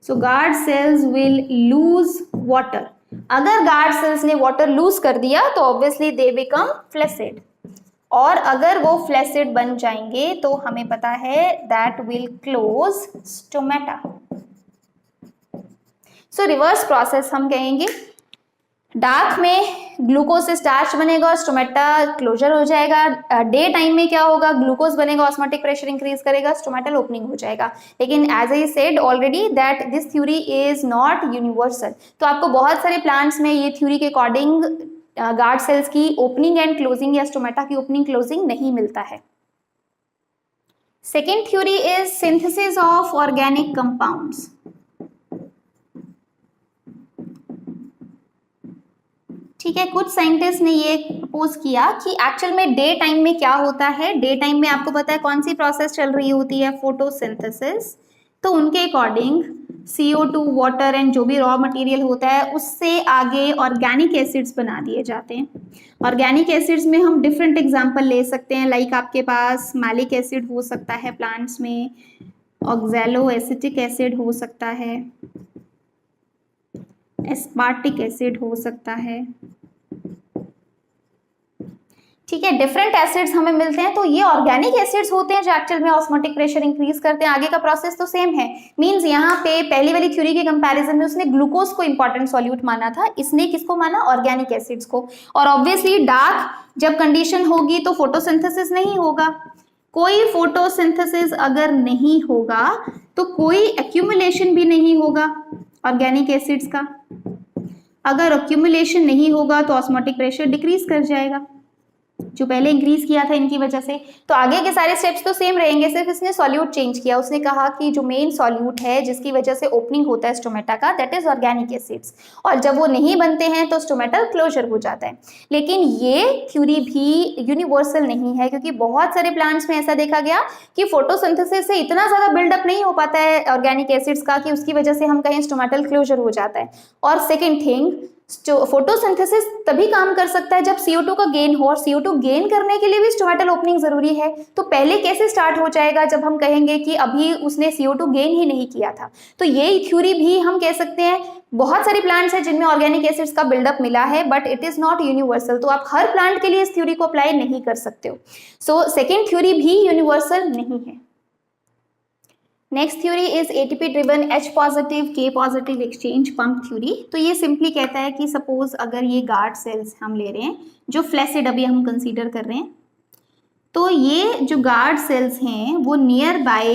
So guard cells will lose water. अगर गार्ड सेल्स ने वाटर लूज कर दिया तो ऑब्वियसली दे बिकम फ्लैसिड, और अगर वो फ्लैसिड बन जाएंगे तो हमें पता है that will close stomata. So reverse process हम कहेंगे, डार्क में ग्लूकोज से स्टार्च बनेगा और स्टोमेटा क्लोजर हो जाएगा। डे टाइम में क्या होगा, ग्लूकोज बनेगा, ऑस्मोटिक प्रेशर इंक्रीज करेगा, स्टोमेटल ओपनिंग हो जाएगा। लेकिन as I said already that this theory is not universal, तो आपको बहुत सारे प्लांट्स में ये थ्योरी के अकॉर्डिंग गार्ड सेल्स की ओपनिंग एंड क्लोजिंग या स्टोमेटा की ओपनिंग क्लोजिंग नहीं मिलता है। Second theory is synthesis of organic compounds. ठीक है, कुछ साइंटिस्ट ने ये प्रपोज किया कि एक्चुअल में डे टाइम में क्या होता है, डे टाइम में आपको पता है कौन सी प्रोसेस चल रही होती है, फोटोसिंथेसिस। तो उनके अकॉर्डिंग CO2 वाटर एंड जो भी रॉ मटेरियल होता है उससे आगे ऑर्गेनिक एसिड्स बना दिए जाते हैं। ऑर्गेनिक एसिड्स में हम डिफरेंट एग्जांपल ले सकते हैं, लाइक आपके पास मैलिक एसिड हो सकता है प्लांट्स में, ऑक्सैलो एसिटिक एसिड हो सकता है, एस्पार्टिक एसिड हो सकता है, ठीक है, डिफरेंट एसिड्स हमें मिलते हैं। तो ये ऑर्गेनिक एसिड्स होते हैं जो एक्चुअल में ऑस्मोटिक प्रेशर इंक्रीज करते हैं। आगे का प्रोसेस तो सेम है। मींस यहाँ पे पहली वाली थ्योरी के कंपैरिजन में उसने ग्लूकोज को इंपॉर्टेंट सॉल्यूट माना था, इसने किसको माना, ऑर्गेनिक एसिड्स को। और ऑब्वियसली डार्क जब कंडीशन होगी तो फोटोसिंथेसिस नहीं होगा। कोई फोटोसिंथेसिस अगर नहीं होगा तो कोई एक्यूमुलेशन भी नहीं होगा ऑर्गेनिक एसिड्स का। अगर एक्यूमुलेशन नहीं होगा तो ऑस्मोटिक प्रेशर डिक्रीज कर जाएगा, जो पहले इंक्रीज किया था इनकी वजह से। तो आगे के सारे स्टेप्स तो सेम रहेंगे, सिर्फ इसने सॉल्यूट चेंज किया। उसने कहा कि जो मेन सॉल्यूट है जिसकी वजह से ओपनिंग होता है स्टोमेटा का, दैट इज ऑर्गेनिक एसिड्स, और जब वो नहीं बनते हैं तो स्टोमेटल क्लोजर हो जाता है। लेकिन ये थ्योरी भी यूनिवर्सल नहीं है, क्योंकि बहुत सारे प्लांट्स में ऐसा देखा गया कि फोटोसिंथेसिस से इतना ज्यादा बिल्डअप नहीं हो पाता है ऑर्गेनिक एसिड्स का कि उसकी वजह से हम कहें स्टोमेटल क्लोजर हो जाता है। और सेकेंड थिंग, फोटोसिंथेसिस तभी काम कर सकता है जब CO2 का गेन हो, और CO2 गेन करने के लिए भी स्टोमेटल ओपनिंग जरूरी है। तो पहले कैसे स्टार्ट हो जाएगा जब हम कहेंगे कि अभी उसने CO2 गेन ही नहीं किया था। तो ये थ्योरी भी हम कह सकते हैं, बहुत सारे प्लांट्स हैं जिनमें ऑर्गेनिक एसिड्स का बिल्डअप मिला है, but it is not universal. तो आप हर प्लांट के लिए इस थ्योरी को अप्लाई नहीं कर सकते हो। सो सेकेंड थ्योरी भी यूनिवर्सल नहीं है। Next theory is ATP driven H positive K positive exchange pump theory. तो ये सिंपली कहता है कि सपोज अगर ये गार्ड सेल्स हम ले रहे हैं जो फ्लैसिड अभी हम कंसीडर कर रहे हैं, तो ये जो गार्ड सेल्स हैं वो नियर बाय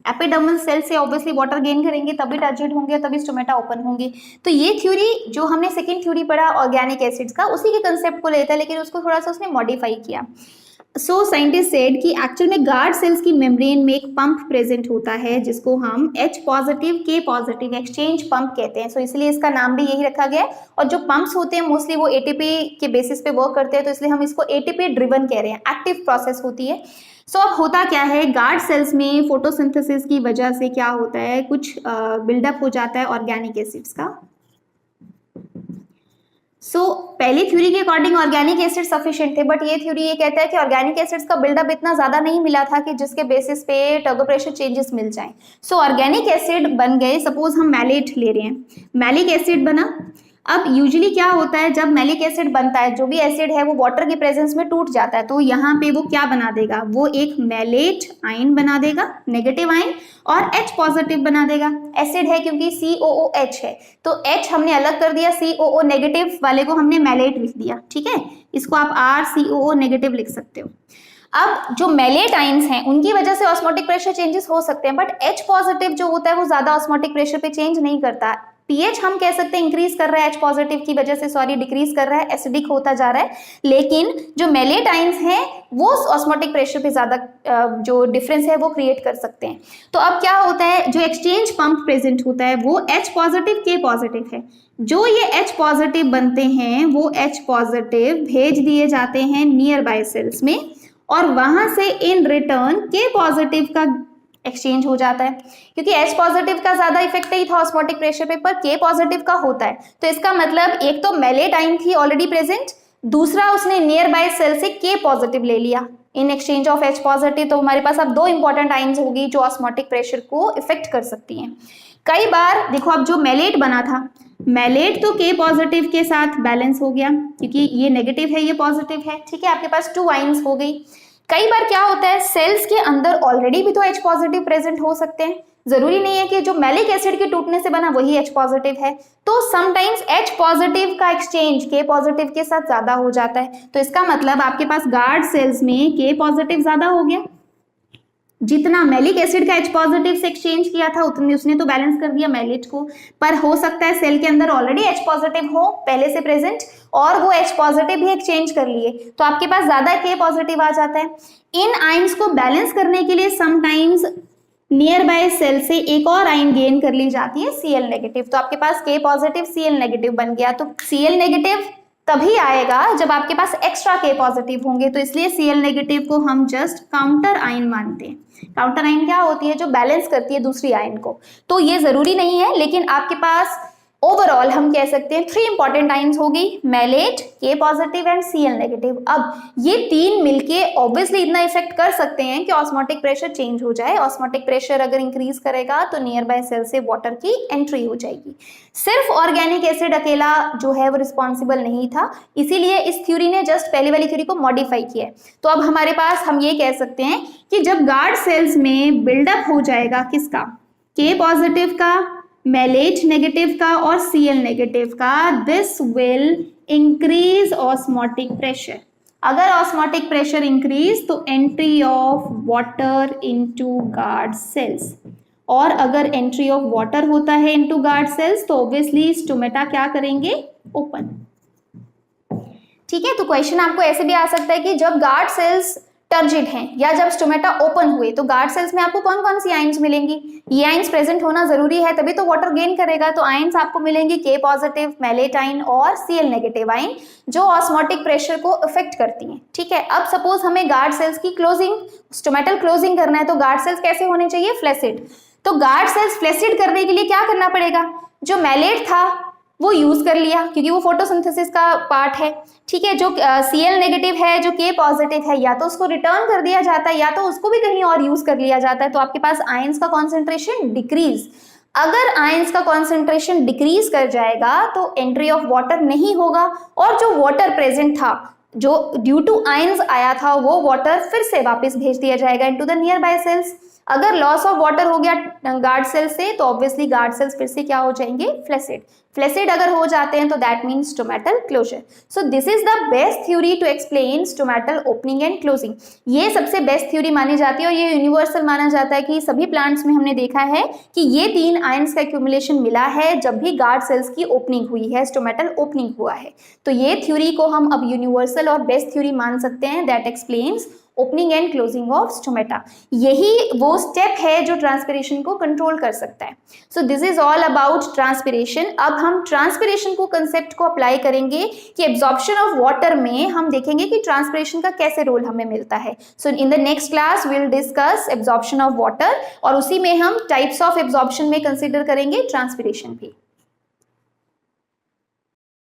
एपिडर्मल सेल से ऑब्वियसली वाटर गेन करेंगे, तभी टर्जिड होंगे, तभी स्टोमेटा ओपन होंगे। तो ये थ्योरी जो हमने सेकेंड थ्योरी पढ़ा ऑर्गेनिक एसिड्स का, उसी के कंसेप्ट को लेता है, लेकिन उसको थोड़ा सा उसने मॉडिफाई किया। सो साइंटिस्ट सेड कि एक्चुअल में गार्ड सेल्स की मेम्ब्रेन में एक पंप प्रेजेंट होता है जिसको हम H positive K positive exchange pump कहते हैं। सो इसलिए इसका नाम भी यही रखा गया है। और जो पंप्स होते हैं मोस्टली वो ATP के बेसिस पे वर्क करते हैं, तो इसलिए हम इसको ATP ड्रिवन कह रहे हैं, एक्टिव प्रोसेस होती है। सो अब होता क्या है, गार्ड सेल्स में फोटोसिंथेसिस की वजह से क्या होता है, कुछ बिल्डअप हो जाता है ऑर्गेनिक एसिड्स का। पहली थ्योरी के अकॉर्डिंग ऑर्गेनिक एसिड सफिशिएंट थे, बट ये थ्योरी ये कहता है कि ऑर्गेनिक एसिड्स का बिल्डअप इतना ज्यादा नहीं मिला था कि जिसके बेसिस पे टर्बो प्रेशर चेंजेस मिल जाएं। ऑर्गेनिक एसिड बन गए, सपोज हम मैलेट ले रहे हैं, मैलिक एसिड बना। अब यूजुअली क्या होता है जब मैलिक एसिड बनता है, जो भी एसिड है वो वाटर के प्रेजेंस में टूट जाता है, तो यहाँ पे वो क्या बना देगा, वो एक मैलेट आयन बना देगा, नेगेटिव आयन, और H पॉजिटिव बना देगा। एसिड है क्योंकि COOH है, तो H हमने अलग कर दिया, COO नेगेटिव वाले को हमने मैलेट लिख दिया, ठीक है, इसको आप RCOO नेगेटिव लिख सकते हो। अब जो मैलेट आयंस हैं उनकी वजह से ऑस्मोटिक प्रेशर चेंजेस हो सकते हैं, बट H पॉजिटिव जो होता है वो ज्यादा ऑस्मोटिक प्रेशर पे चेंज नहीं करता। pH हम कह सकते हैं इंक्रीज कर रहा है H पॉजिटिव की वजह से, सॉरी डिक्रीज कर रहा है, एसिडिक होता जा रहा है, लेकिन जो मैलेट आयंस हैं वो ऑस्मोटिक प्रेशर पे ज्यादा जो डिफरेंस है वो क्रिएट कर सकते हैं। तो अब क्या होता है, जो एक्सचेंज पंप प्रेजेंट होता है वो H पॉजिटिव K पॉजिटिव है। जो ये H पॉजिटिव बनते हैं वो H पॉजिटिव भेज दिए जाते हैं नियर बाय सेल्स में, और वहां से इन रिटर्न K पॉजिटिव का एक्सचेंज हो जाता है, क्योंकि H पॉजिटिव का ज्यादा इफेक्ट नहीं था ऑस्मोटिक प्रेशर पे, पर K पॉजिटिव का होता है। तो इसका मतलब एक तो मैलेट आयन थी ऑलरेडी प्रेजेंट, दूसरा उसने नियर बाय सेल से K पॉजिटिव ले लिया in exchange of H positive. तो हमारे पास अब दो इंपॉर्टेंट आयन्स होगी जो ऑस्मोटिक प्रेशर को इफेक्ट कर सकती हैं। कई बार देखो, अब जो मैलेट बना था, मैलेट तो K पॉजिटिव के साथ बैलेंस हो गया, क्योंकि ये नेगेटिव है ये पॉजिटिव है, ठीक है, आपके पास 2 आयन्स हो गई। कई बार क्या होता है, सेल्स के अंदर ऑलरेडी भी तो H पॉजिटिव प्रेजेंट हो सकते हैं, जरूरी नहीं है कि जो मैलिक एसिड के टूटने से बना वही H पॉजिटिव है। तो समटाइम्स H पॉजिटिव का एक्सचेंज K पॉजिटिव के साथ ज्यादा हो जाता है। तो इसका मतलब आपके पास गार्ड सेल्स में K पॉजिटिव ज्यादा हो गया, जितना मैलिक एसिड का H पॉजिटिव से एक्सचेंज किया था उतने उसने तो बैलेंस कर दिया मैलेट को, पर हो सकता है सेल के अंदर ऑलरेडी H पॉजिटिव हो पहले से प्रेजेंट और वो H पॉजिटिव भी एक्सचेंज कर लिए, तो आपके पास ज्यादा K पॉजिटिव आ जाता है। इन आयंस को बैलेंस करने के लिए समटाइम्स नियर बाय सेल से एक और आयन गेन कर ली जाती है Cl नेगेटिव, तो आपके पास K पॉजिटिव Cl नेगेटिव बन गया। तो Cl नेगेटिव तभी आएगा जब आपके पास एक्स्ट्रा के पॉजिटिव होंगे। तो इसलिए Cl नेगेटिव को हम जस्ट काउंटर आयन मानते हैं। काउंटर आयन क्या होती है? जो बैलेंस करती है दूसरी आयन को। तो ये जरूरी नहीं है, लेकिन आपके पास ओवरऑल हम कह सकते हैं 3 इंपॉर्टेंट आयन्स होगी, मैलेट, के पॉजिटिव एंड Cl नेगेटिव। अब ये तीन मिलके ऑब्वियसली इतना इफेक्ट कर सकते हैं कि ऑस्मोटिक प्रेशर चेंज हो जाए। ऑस्मोटिक प्रेशर अगर इंक्रीज करेगा तो नियर बाय सेल से वाटर की एंट्री हो जाएगी। सिर्फ ऑर्गेनिक एसिड अकेला जो है वो रिस्पॉन्सिबल नहीं था, इसीलिए इस थ्योरी ने जस्ट पहले वाली थ्योरी को मॉडिफाई किया है। तो अब हमारे पास हम ये कह सकते हैं कि जब गार्ड सेल्स में बिल्डअप हो जाएगा किसका? के पॉजिटिव का, मैलेट नेगेटिव का और Cl नेगेटिव का, this will increase osmotic pressure. अगर ऑस्मोटिक प्रेशर इंक्रीज तो entry of water into guard cells, और अगर एंट्री ऑफ वाटर होता है इनटू गार्ड सेल्स तो ऑब्वियसली स्टोमेटा क्या करेंगे? ओपन। ठीक है, तो क्वेश्चन आपको ऐसे भी आ सकता है कि जब गार्ड सेल्स टर्जिड हैं या जब स्टोमेटा ओपन हुए तो गार्ड सेल्स में आपको कौन कौन सी आयंस मिलेंगी? ये आयंस प्रेजेंट होना जरूरी है, तभी तो वाटर गेन करेगा। तो आयंस आपको मिलेंगी के पॉजिटिव, मैलेट आयन और Cl नेगेटिव आयन, जो ऑस्मोटिक प्रेशर को इफेक्ट करती हैं। ठीक है, अब सपोज हमें गार्ड सेल्स की क्लोजिंग, स्टोमेटल क्लोजिंग करना है, तो गार्ड सेल्स कैसे होने चाहिए? फ्लैसिड। तो गार्ड सेल्स फ्लैसिड करने के लिए क्या करना पड़ेगा? जो मैलेट था वो यूज कर लिया क्योंकि वो फोटोसिंथेसिस का पार्ट है। ठीक है, जो Cl नेगेटिव है, जो के पॉजिटिव है, या तो उसको रिटर्न कर दिया जाता है या तो उसको भी कहीं और यूज कर लिया जाता है। तो आपके पास आयंस का कॉन्सेंट्रेशन डिक्रीज। अगर आयंस का कॉन्सेंट्रेशन डिक्रीज कर जाएगा तो एंट्री ऑफ वाटर नहीं होगा, और जो वाटर प्रेजेंट था, जो ड्यू टू आयंस आया था, वो वाटर फिर से वापस भेज दिया जाएगा into the nearby cells. अगर लॉस ऑफ वाटर हो गया गार्ड सेल से तो ऑब्वियसली गार्ड सेल्स फिर से क्या हो जाएंगे? फ्लैसिड। फ्लैसिड अगर हो जाते हैं तो that means stomatal closure. So this is the best theory to explain stomatal opening and closing. ये सबसे बेस्ट थ्योरी मानी जाती है और ये यूनिवर्सल माना जाता है कि सभी प्लांट्स में हमने देखा है कि ये 3 आयंस का एक्यूमुलेशन मिला है जब भी गार्ड सेल्स की ओपनिंग हुई है, स्टोमेटल ओपनिंग हुआ है। तो ये थ्योरी को हम अब यूनिवर्सल और बेस्ट थ्योरी मान सकते हैं, that explains opening and closing of stomata. यही वो स्टेप है जो ट्रांसपिरेशन को कंट्रोल कर सकता है। सो this is all about transpiration. अब हम ट्रांसपिरेशन को कंसेप्ट को अप्लाई करेंगे कि एब्जॉर्प्शन ऑफ वाटर में हम देखेंगे कि ट्रांसपिरेशन का कैसे रोल हमें मिलता है। So in the next class we will discuss absorption of water, और उसी में हम टाइप्स ऑफ एब्जॉर्प्शन में कंसिडर करेंगे ट्रांसपिरेशन भी।